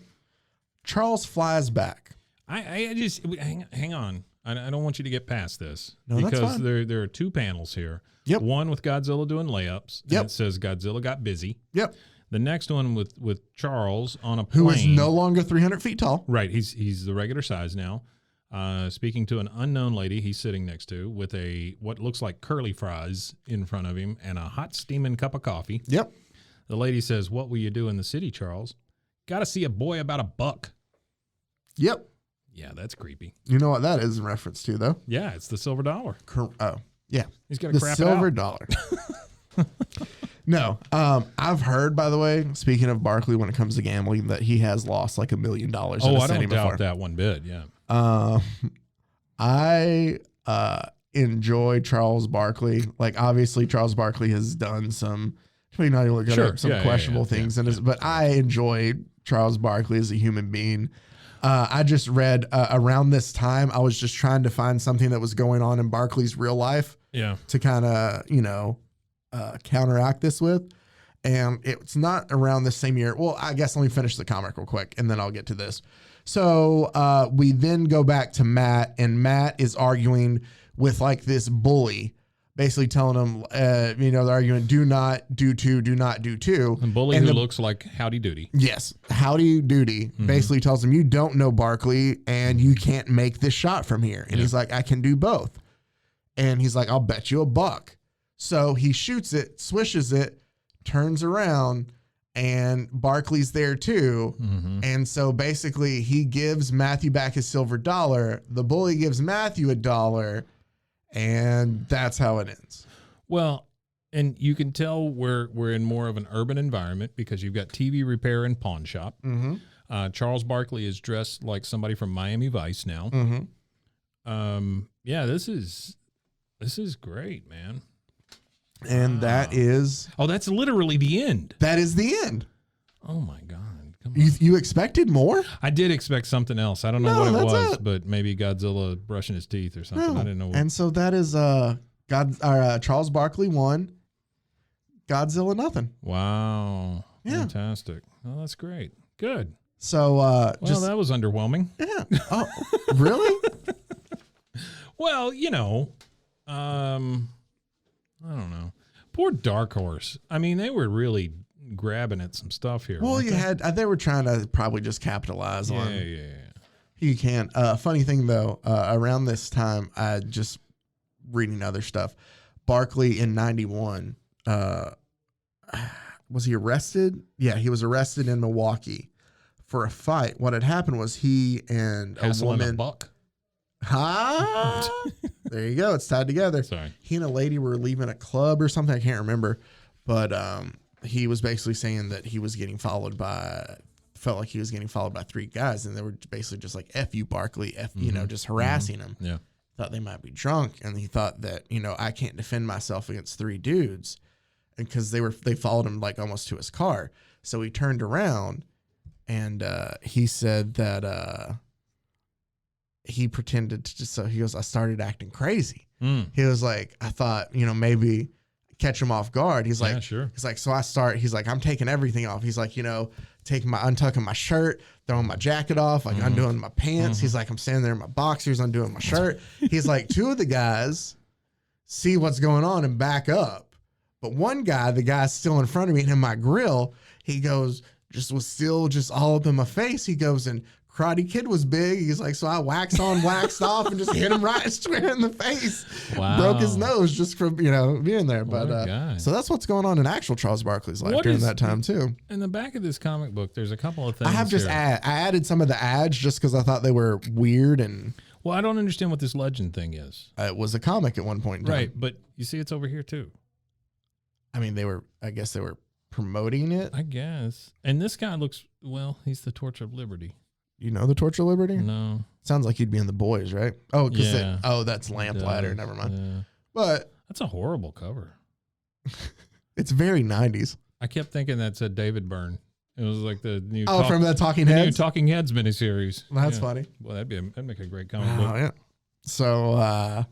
Charles flies back. I just hang on. I don't want you to get past this. No, that's because fine. there are two panels here. Yep. One with Godzilla doing layups. Yep. And it says Godzilla got busy. Yep. The next one with Charles on a plane. Who is no longer 300 feet tall. Right. He's the regular size now. Speaking to an unknown lady he's sitting next to with what looks like curly fries in front of him and a hot steaming cup of coffee. Yep. The lady says, "What will you do in the city, Charles?" "Got to see a boy about $1." Yep. Yeah, that's creepy. You know what that is in reference to, though? Yeah, it's the silver dollar. Oh, yeah. He's got to The crap silver it out. dollar. No. I've heard, by the way, speaking of Barkley, when it comes to gambling, that he has lost like $1 million. Oh, I don't doubt that one bit. Yeah. I enjoy Charles Barkley. Like, obviously, Charles Barkley has done some, maybe not even look Sure. at some Yeah, questionable yeah, things, yeah. but I enjoy Charles Barkley as a human being. I just read around this time, I was just trying to find something that was going on in Barkley's real life Yeah. to kind of, counteract this with. And it's not around the same year. Well, I guess let me finish the comic real quick and then I'll get to this. So we then go back to Matt, and Matt is arguing with like this bully, basically telling him, they're arguing, do not do two. And bully And who the- looks like Howdy Doody. Yes. Howdy Doody basically tells him, you don't know Barkley and you can't make this shot from here. And he's like, I can do both. And he's like, I'll bet you $1. So he shoots it, swishes it, turns around, and Barkley's there too. Mm-hmm. And so basically he gives Matthew back his silver dollar. The bully gives Matthew $1, and that's how it ends. Well, And you can tell we're in more of an urban environment because you've got TV repair and pawn shop. Mm-hmm. Charles Barkley is dressed like somebody from Miami Vice now. Mm-hmm. Yeah, this is great, man. And that is... Oh, that's literally the end. That is the end. Oh, my God. Come on. You expected more? I did expect something else. I don't know what it was, but maybe Godzilla brushing his teeth or something. No. I didn't know. And so that is Charles Barkley won. Godzilla nothing. Wow. Yeah. Fantastic. Oh, that's great. Good. So Well, that was underwhelming. Yeah. Oh, really? Well, I don't know. Poor Dark Horse. I mean, they were really grabbing at some stuff here. Well, weren't they were trying to probably just capitalize on. Yeah. You can't. Funny thing though, around this time, I just reading other stuff. Barkley in '91, was he arrested? Yeah, he was arrested in Milwaukee for a fight. What had happened was he and a Hassling woman. a buck. There you go. It's tied together. Sorry. He and a lady were leaving a club or something. I can't remember, but he was basically saying that he was getting felt like he was getting followed by three guys, and they were basically just like, F you, Barkley, just harassing him. Yeah. Thought they might be drunk, and he thought that, I can't defend myself against three dudes, and because they followed him like almost to his car. So he turned around, and he said that he pretended to just, so he goes, I started acting crazy. He was like, I thought, maybe catch him off guard. He's like, yeah, sure. He's like, so he's like, I'm taking everything off. He's like, untucking my shirt, throwing my jacket off, like undoing my pants. He's like, I'm standing there in my boxers, undoing my shirt. He's like, two of the guys see what's going on and back up. But one guy, the guy's still in front of me and in my grill, he goes, was still all up in my face. He goes, and Karate Kid was big. He's like, so I waxed on, waxed off, and just hit him right square in the face. Wow. Broke his nose just from, being there. What a guy. So that's what's going on in actual Charles Barkley's life during that time too. In the back of this comic book, there's a couple of things. I have just I added some of the ads just because I thought they were weird, and well, I don't understand what this legend thing is. it was a comic at one point in time. Right, but you see it's over here too. I mean, I guess they were promoting it. I guess. And this guy looks, he's the Torch of Liberty. You know the Torch of Liberty? No. Sounds like he'd be in The Boys, right? Oh, because Yeah. that's Lamplighter. Never mind. Yeah. But That's a horrible cover. it's very 90s. I kept thinking that said David Byrne. It was like the new From that Talking the new Heads? Talking Heads miniseries. That's Yeah. funny. Well, that'd make a great comic Oh, book. yeah. So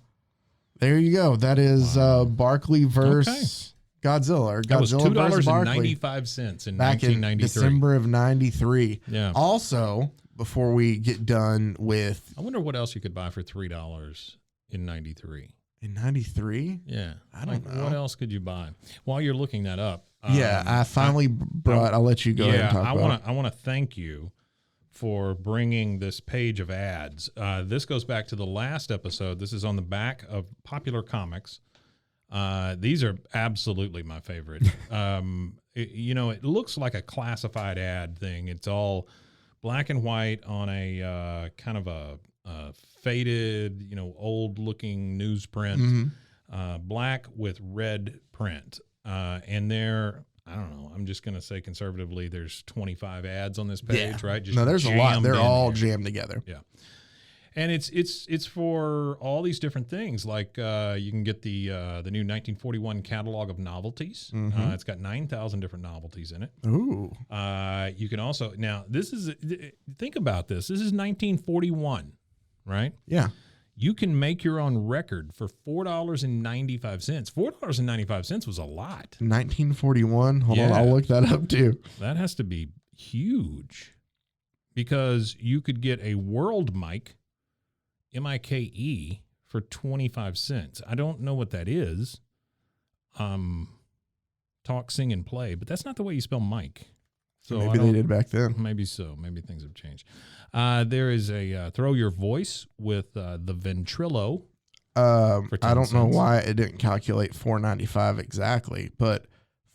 there you go. That is Barkley versus Godzilla, or That was Godzilla versus Barkley. $2.95 in Back in 1993. December of 93. Yeah. Also, before we get done with... I wonder what else you could buy for $3 in 93. In 93? Yeah. I don't know. What else could you buy? While you're looking that up. Yeah, I finally brought... I'll let you go ahead and talk about it. I want to thank you for bringing this page of ads. This goes back to the last episode. This is on the back of Popular Comics. These are absolutely my favorite. It looks like a classified ad thing. It's all black and white on a kind of a faded, old looking newsprint, black with red print. And I don't know, I'm just going to say conservatively, there's 25 ads on this page, right? Just no, there's a lot. They're all here. jammed together. Yeah. And it's for all these different things. Like you can get the new 1941 catalog of novelties. It's got 9,000 different novelties in it. Ooh. You can also, now think about this. This is 1941, right? Yeah. You can make your own record for $4.95. $4.95 was a lot. 1941. Hold on, I'll look that up too. That has to be huge, because you could get a world mic, MIKE, for 25 cents. I don't know what that is. Talk, sing, and play, but that's not the way you spell mic. So maybe they did back then. Maybe so. Maybe things have changed. There is a Throw Your Voice with the Ventrilo. I don't know cents. why it didn't calculate $4.95 exactly, but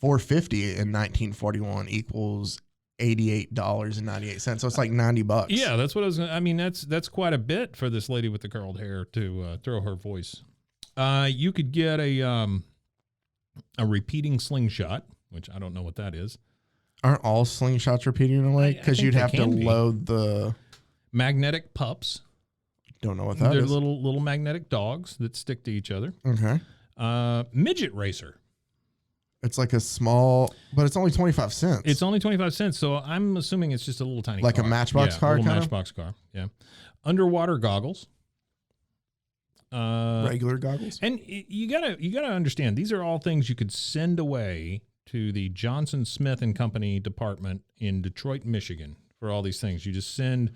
$4.50 in 1941 equals $88.98. So it's like $90. Yeah, that's what I was. I mean, that's quite a bit for this lady with the curled hair to throw her voice. You could get a a repeating slingshot, which I don't know what that is. Aren't all slingshots repeating away? Because think you'd they have to can be. load the. Magnetic pups. Don't know what that They're is. little magnetic dogs that stick to each other. Okay. Midget racer. It's like a small, but it's only 25 cents. It's only 25 cents, so I'm assuming it's just a little tiny Like a car. Matchbox Yeah, car a little kinda? Matchbox car, yeah. Underwater goggles. regular goggles. And you gotta understand, these are all things you could send away to the Johnson Smith and Company department in Detroit, Michigan for all these things. You just send,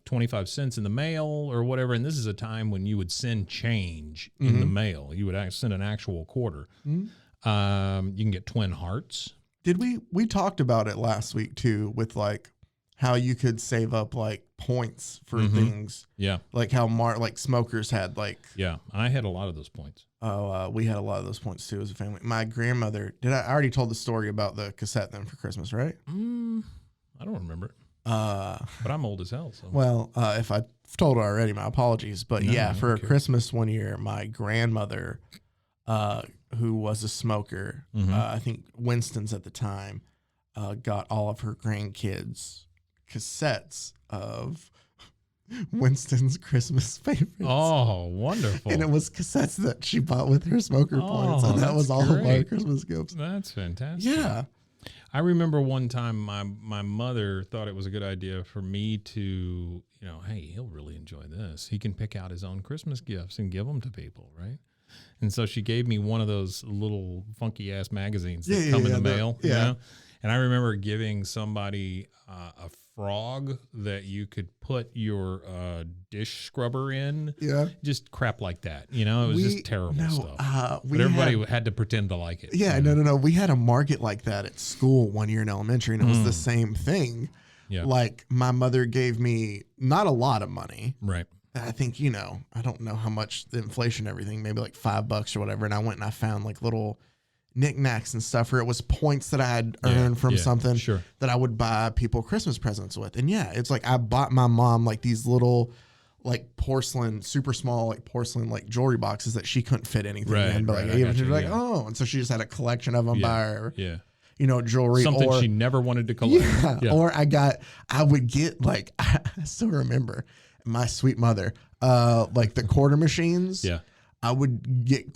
25 cents in the mail or whatever. And this is a time when you would send change in the mail. You would send an actual quarter. You can get twin hearts. Did we talked about it last week too, with like how you could save up like points for things. Yeah. Like how like smokers had like. Yeah. I had a lot of those points. We had a lot of those points too as a family. My grandmother, I already told the story about the cassette then for Christmas, right? I don't remember it. But I'm old as hell. So. Well, if I've told it already, my apologies. But No, yeah, I for don't care. Christmas one year, my grandmother, who was a smoker, I think Winston's at the time, got all of her grandkids cassettes of Winston's Christmas favorites. Oh, wonderful. And it was cassettes that she bought with her smoker points. And that that's was all of our great. Christmas gifts. That's fantastic. Yeah. I remember one time my mother thought it was a good idea for me to, hey, he'll really enjoy this. He can pick out his own Christmas gifts and give them to people, right? And so she gave me one of those little funky ass magazines that come in the mail. And I remember giving somebody a frog that you could put your dish scrubber in. Yeah. Just crap like that. It was just terrible stuff. But everybody had to pretend to like it. Yeah, no. We had a market like that at school one year in elementary, and it was the same thing. Yeah. Like my mother gave me not a lot of money. Right. I think, I don't know how much the inflation, everything, maybe like $5 or whatever. And I went and I found like little knickknacks and stuff, or it was points that I had earned from something that I would buy people Christmas presents with. And yeah, it's like I bought my mom like these little like porcelain, super small, like porcelain, like jewelry boxes that she couldn't fit anything in. But like, she was like, oh, and so she just had a collection of them by her, jewelry. Something she never wanted to collect. Or I would get like, I still remember my sweet mother, like the quarter machines. Yeah. I would get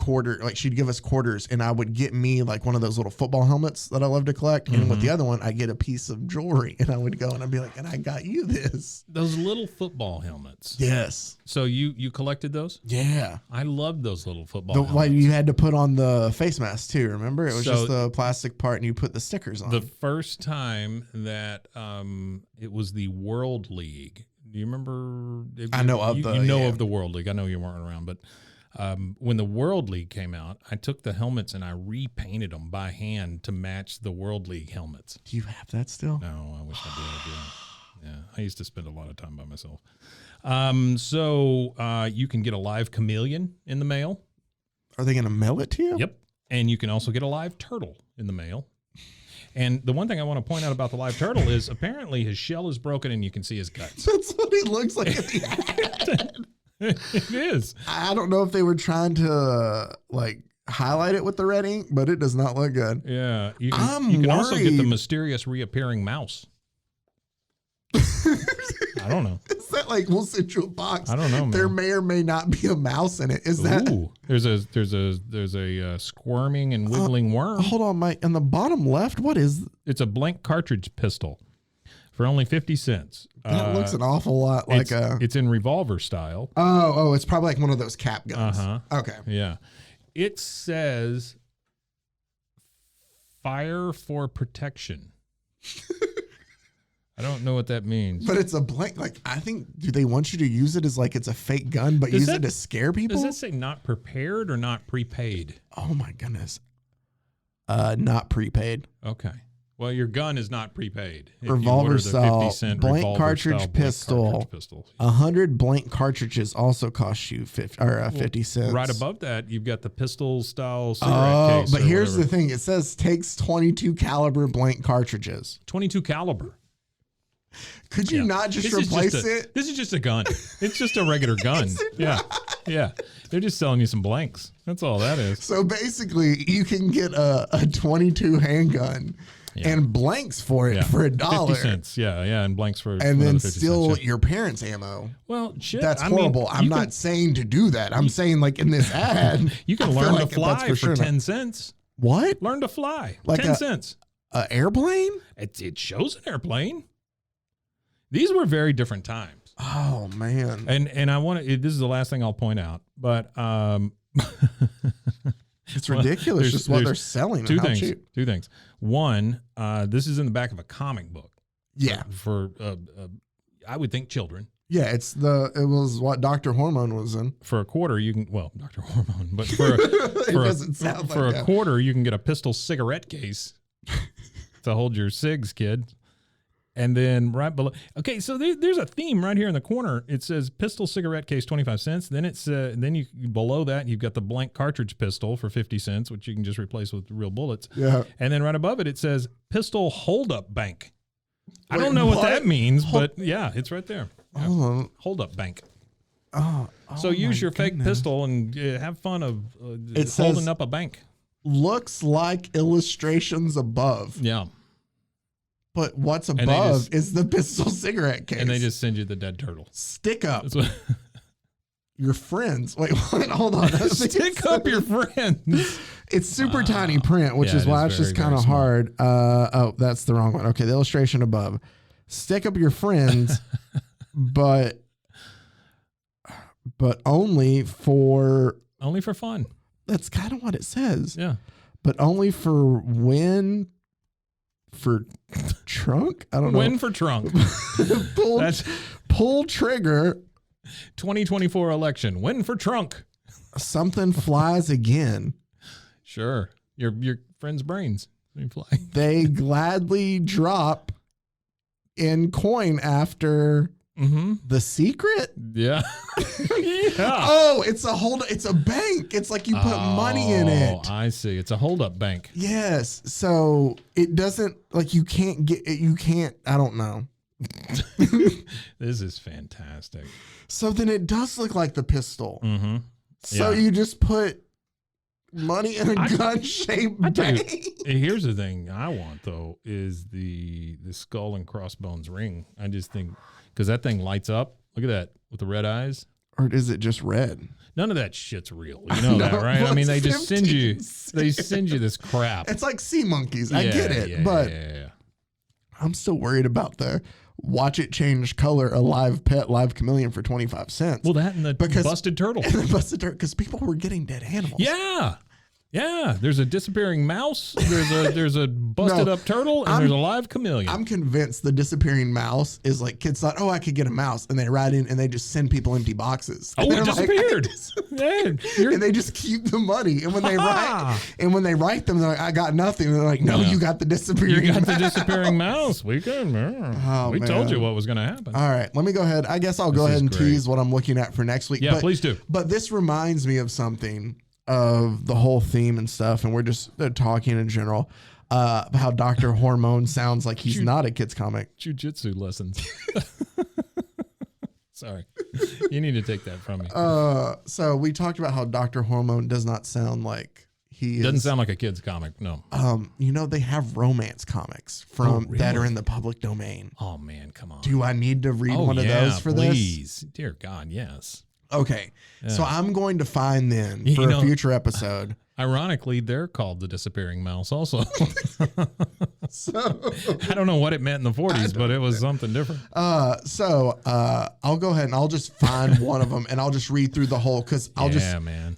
she'd give us quarters, and I would get me like one of those little football helmets that I love to collect. And with the other one, I get a piece of jewelry, and I would go and I'd be like, and I got you this. Those little football helmets. Yes. So you collected those? Yeah. I loved those little football Like helmets. you had to put on the face mask too, remember? It was So just the plastic part, and you put the stickers on. The first time that it was the World League. Do you remember? I know of of the World League. I know you weren't around, but when the World League came out, I took the helmets and I repainted them by hand to match the World League helmets. Do you have that still? No, I wish I did. Yeah, I used to spend a lot of time by myself. So you can get a live chameleon in the mail. Are they going to mail it to you? Yep. And you can also get a live turtle in the mail. And the one thing I want to point out about the live turtle is apparently his shell is broken and you can see his guts. That's what he looks like at the end. It is. I don't know if they were trying to like highlight it with the red ink, but it does not look good. Yeah. You I'm can also get the worried. mysterious reappearing mouse. I don't know. Is that like, we'll send you a box? I don't know, man. There may or may not be a mouse in it. Is that? Ooh, there's a squirming and wiggling worm. Hold on, Mike. On the bottom left, what is It's a blank cartridge pistol for only 50 cents. that? Looks an awful lot like It's in revolver style. Oh, it's probably like one of those cap guns. Uh-huh. Okay. Yeah. It says fire for protection. I don't know what that means. But it's a blank. Like, I think, do they want you to use it as like it's a fake gun, but use it to scare people? Does that say not prepared or not prepaid? Oh my goodness. Not prepaid. Okay. Well, your gun is not prepaid. If you Revolver order the style 50-cent blank revolver cartridge style blank pistol. cartridge pistol. 100 blank cartridges also cost you 50 cents. Right above that, you've got the pistol style cigarette Oh, case. but or here's whatever. the thing. It says takes 22 caliber blank cartridges. 22 caliber. Could you not just This is replace it? This is just a gun. It's just a regular gun. Yeah. Yeah. They're just selling you some blanks. That's all that is. So basically, you can get a 22 handgun and blanks for it for $1. 50 cents. Yeah. Yeah. And blanks for and then 50 steal cents, yeah. your parents' ammo. Well, shit. That's I mean, horrible. I'm not saying to do that. I'm saying like in this ad, you can I feel learn like to fly that's for sure 10 cents. What? Learn to fly. Like 10 cents. An airplane? It shows an airplane. These were very different times. Oh man. And I want to, this is the last thing I'll point out, but it's ridiculous just what they're selling. Two and how things. cheap. Two things. One, this is in the back of a comic book. Yeah. For I would think children. Yeah, it was what Dr. Hormone was in. For a quarter, you can, well, Dr. Hormone, but for a quarter, you can get a pistol cigarette case to hold your cigs, kid. And then right below, okay, so there's a theme right here in the corner. It says pistol cigarette case 25 cents. Then it's then you below that you've got the blank cartridge pistol for 50 cents, which you can just replace with real bullets. Yeah. And then right above it says pistol hold up bank. I don't know what that means, but yeah, it's right there. Yeah. Hold up bank. Oh, so use your fake pistol and have fun of holding up a bank. Looks like illustrations above. Yeah. But what's above is the pistol cigarette case. And they just send you the dead turtle. Stick up your friends. Wait, what? Hold on. Stick up your friends. It's super tiny print, which is why it's just kind of hard. Oh, that's the wrong one. Okay, the illustration above. Stick up your friends, but only for fun. That's kind of what it says. Yeah. But only for trunk? I don't know. Win for trunk. Pull trigger. 2024 election. Win for trunk. Something flies again. Sure. Your friend's brains. They fly. They gladly drop in coin after the secret. Yeah. Yeah. Oh, it's a bank. It's like you put money in it. Oh, I see. It's a hold up bank. Yes. So it doesn't like you can't get it. You can't. I don't know. This is fantastic. So then it does look like the pistol. Mm-hmm. So you just put money in a gun-shaped bank. Here's the thing I want though is the skull and crossbones ring. I just think because that thing lights up. Look at that with the red eyes. Or is it just red? None of that shit's real. You know that, right? I mean, they just send you this crap. It's like sea monkeys. I get it, but I'm still worried about the watch it change color, a live pet, live chameleon for 25 cents. Well, that and the busted turtle. And the busted turtle, because people were getting dead animals. Yeah. Yeah, there's a disappearing mouse, there's a busted up turtle, and there's a live chameleon. I'm convinced the disappearing mouse is like kids thought, oh, I could get a mouse, and they write in and they just send people empty boxes. Oh, it disappeared. And they just keep the money. And when they write them, they're like, I got nothing. And they're like, no, you got the disappearing mouse. The disappearing mouse. We told you what was going to happen. All right, let me go ahead. I guess I'll go ahead and tease what I'm looking at for next week. Yeah, please do. But this reminds me of something. Of the whole theme and stuff, and we're just talking in general how Dr. Hormone sounds like he's not a kid's comic. Jiu-jitsu lessons. Sorry. You need to take that from me. So we talked about how Dr. Hormone does not sound like he doesn't sound like a kid's comic, no. They have romance comics that are in the public domain. Oh man, come on. Do I need to read one of those for this? Please. Dear God, yes. Okay, so I'm going to find them for a future episode. Ironically, they're called the disappearing mouse also. So I don't know what it meant in the 40s, but it was something different. So I'll go ahead and I'll just find one of them and I'll just read through the whole because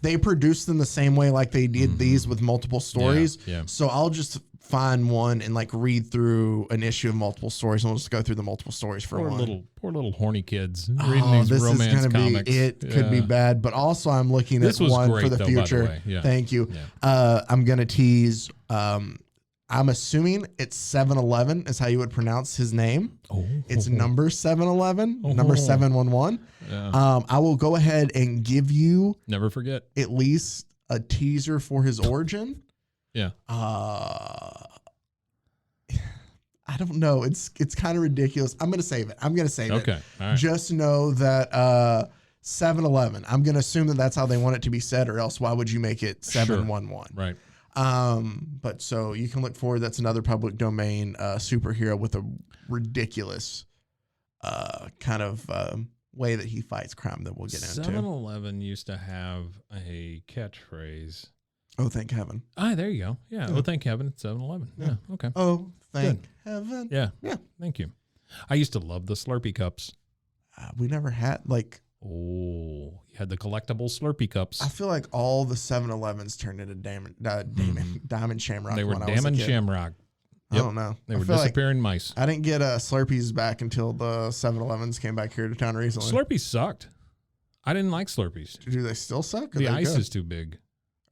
they produced them the same way like they did these with multiple stories. Yeah. So I'll just find one and like read through an issue of multiple stories and we'll just go through the multiple stories for one. Poor little horny kids reading these romance comics. Could be bad, but also I'm looking at one for the future. By the way. Yeah. Thank you. Yeah. I'm going to tease, I'm assuming it's 7-Eleven is how you would pronounce his name. It's number 7-Eleven, number 711. Yeah. I will go ahead and give you never forget at least a teaser for his origin. Yeah. I I don't know. It's kind of ridiculous. I'm gonna save it. Okay. All right. Just know that 7-Eleven. I'm gonna assume that that's how they want it to be said, or else why would you make it 711? Right. But so you can look forward. That's another public domain superhero with a ridiculous kind of way that he fights crime that we'll get into. 7-Eleven used to have a catchphrase. Oh, thank heaven. Ah, there you go. Yeah. Oh, thank heaven. It's 7-Eleven. Yeah. Okay. Oh, thank heaven. Yeah. Yeah. Thank you. I used to love the Slurpee cups. We never had like. Oh, you had the collectible Slurpee cups. I feel like all the 7-Elevens turned into Diamond Shamrock. They were when I was a Diamond kid. Shamrock. I don't know. They I were feel like disappearing mice. I didn't get Slurpees back until the 7-Elevens came back here to town recently. Slurpees sucked. I didn't like Slurpees. Do they still suck? The ice is too big.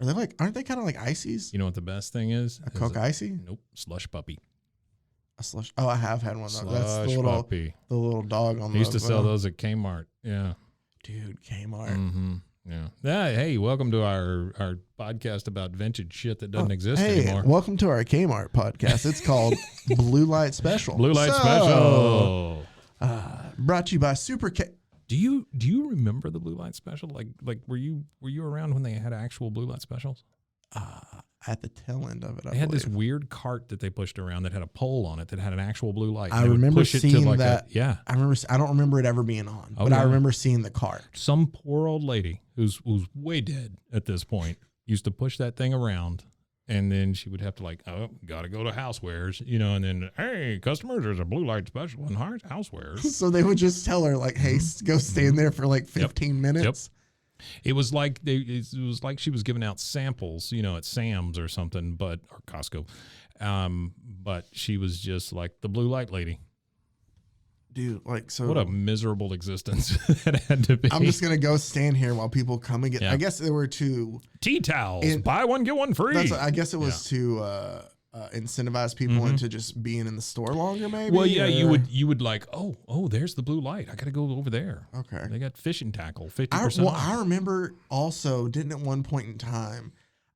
Are they like? Aren't they kind of like ices? You know what the best thing is? A Coke Icy? Nope. Slush puppy. A slush. Oh, I have had one. Slush That's the little puppy. the little dog on. They used to sell those at Kmart. Yeah. Dude, Kmart. Mm-hmm. Yeah. Yeah. Hey, welcome to our podcast about vintage shit that doesn't exist anymore. Welcome to our Kmart podcast. It's called Blue Light Special. Blue Light Special. Brought to you by Super K. Do you remember the Blue Light Special? Like were you around when they had actual Blue Light Specials? At the tail end of it, They had this weird cart that they pushed around that had a pole on it that had an actual blue light. I remember seeing that. Yeah. I don't remember it ever being on, but I remember seeing the cart. Some poor old lady who's way dead at this point used to push that thing around, and then she would have to gotta go to Housewares, and then, hey, customers, there's a Blue Light Special in Housewares. So they would just tell her hey, go stand there for 15 minutes. Yep. It was like she was giving out samples, at Sam's or something, or Costco. But she was just like the blue light lady. Dude, so what a miserable existence that had to be. I'm just gonna go stand here while people come and get. Yeah. I guess there were two tea towels. Buy one get one free. I guess it was to incentivize people into just being in the store longer, maybe. Well, yeah, you would there's the blue light. I got to go over there. Okay, they got fishing tackle 50%. I remember also didn't at one point in time.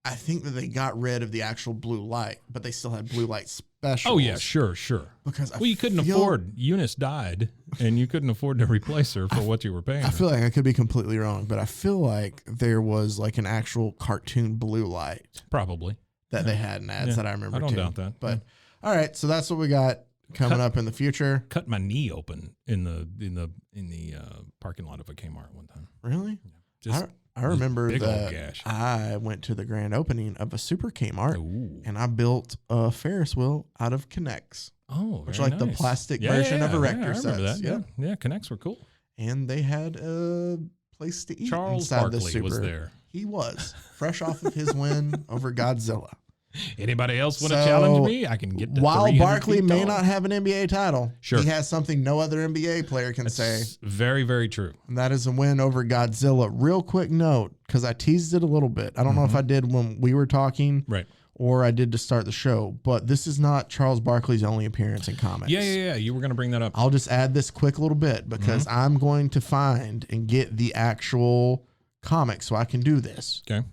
I think that they got rid of the actual blue light, but they still had blue light specials. Oh yeah, sure. Because you couldn't afford. Eunice died, and you couldn't afford to replace her for what you were paying. I feel like I could be completely wrong, but I feel like there was an actual cartoon blue light, probably that they had in ads that I remember. I don't doubt that. But all right, so that's what we got coming up in the future. Cut my knee open in the parking lot of a Kmart one time. Really? Yeah. I remember that I went to the grand opening of a Super Kmart, and I built a Ferris wheel out of Connects. Oh, which the plastic version of Erector sets. I remember that. Yeah, Connects were cool. And they had a place to eat. Charles inside Barkley the Super. was there. He was fresh off of his win over Godzilla. Anybody else want to challenge me? I can get to while Barkley may not have an NBA title, he has something no other NBA player can say. Very, very true. And that is a win over Godzilla. Real quick note, because I teased it a little bit. I don't know if I did when we were talking, right, or I did to start the show, but this is not Charles Barkley's only appearance in comics. Yeah. You were going to bring that up. I'll just add this quick little bit because I'm going to find and get the actual comic so I can do this. Okay.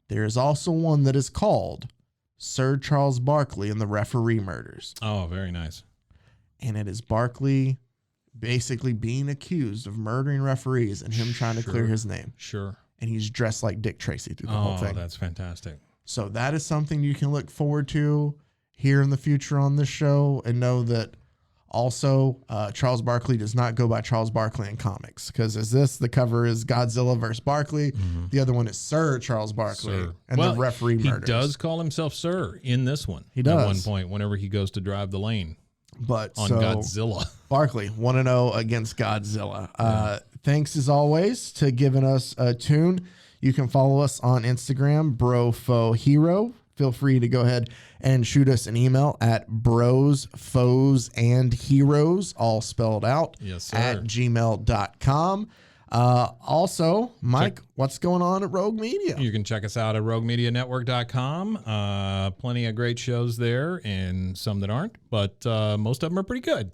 There is also one that is called Sir Charles Barkley and the Referee Murders. Oh, very nice. And it is Barkley basically being accused of murdering referees and him trying to clear his name. Sure. And he's dressed like Dick Tracy through the whole thing. Oh, that's fantastic. So that is something you can look forward to here in the future on this show, and know that also Charles Barkley does not go by Charles Barkley in comics, because the cover is Godzilla versus Barkley. The other one is Sir Charles Barkley and the Referee Murders. He does call himself Sir in this one. He does. At one point whenever he goes to drive the lane. But on Godzilla. Barkley 1-0 against Godzilla. Thanks as always to giving us a tune. You can follow us on Instagram, BroFoHero. Feel free to go ahead and shoot us an email at brosfoesandheroes, all spelled out, at gmail.com. Also, Mike, what's going on at Rogue Media? You can check us out at roguemedianetwork.com. Plenty of great shows there and some that aren't, but most of them are pretty good.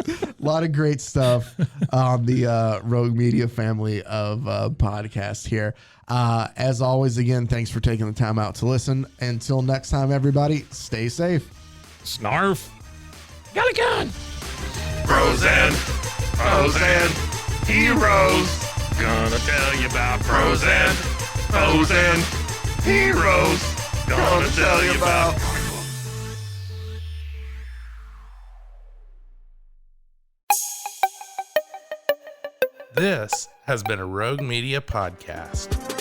A lot of great stuff on the Rogue Media family of podcasts here. As always, again, thanks for taking the time out to listen. Until next time, everybody, stay safe. Snarf. Got a gun. Bros and foes and heroes. Gonna tell you about bros and foes and heroes. Gonna tell you about. This has been a Rogue Media podcast.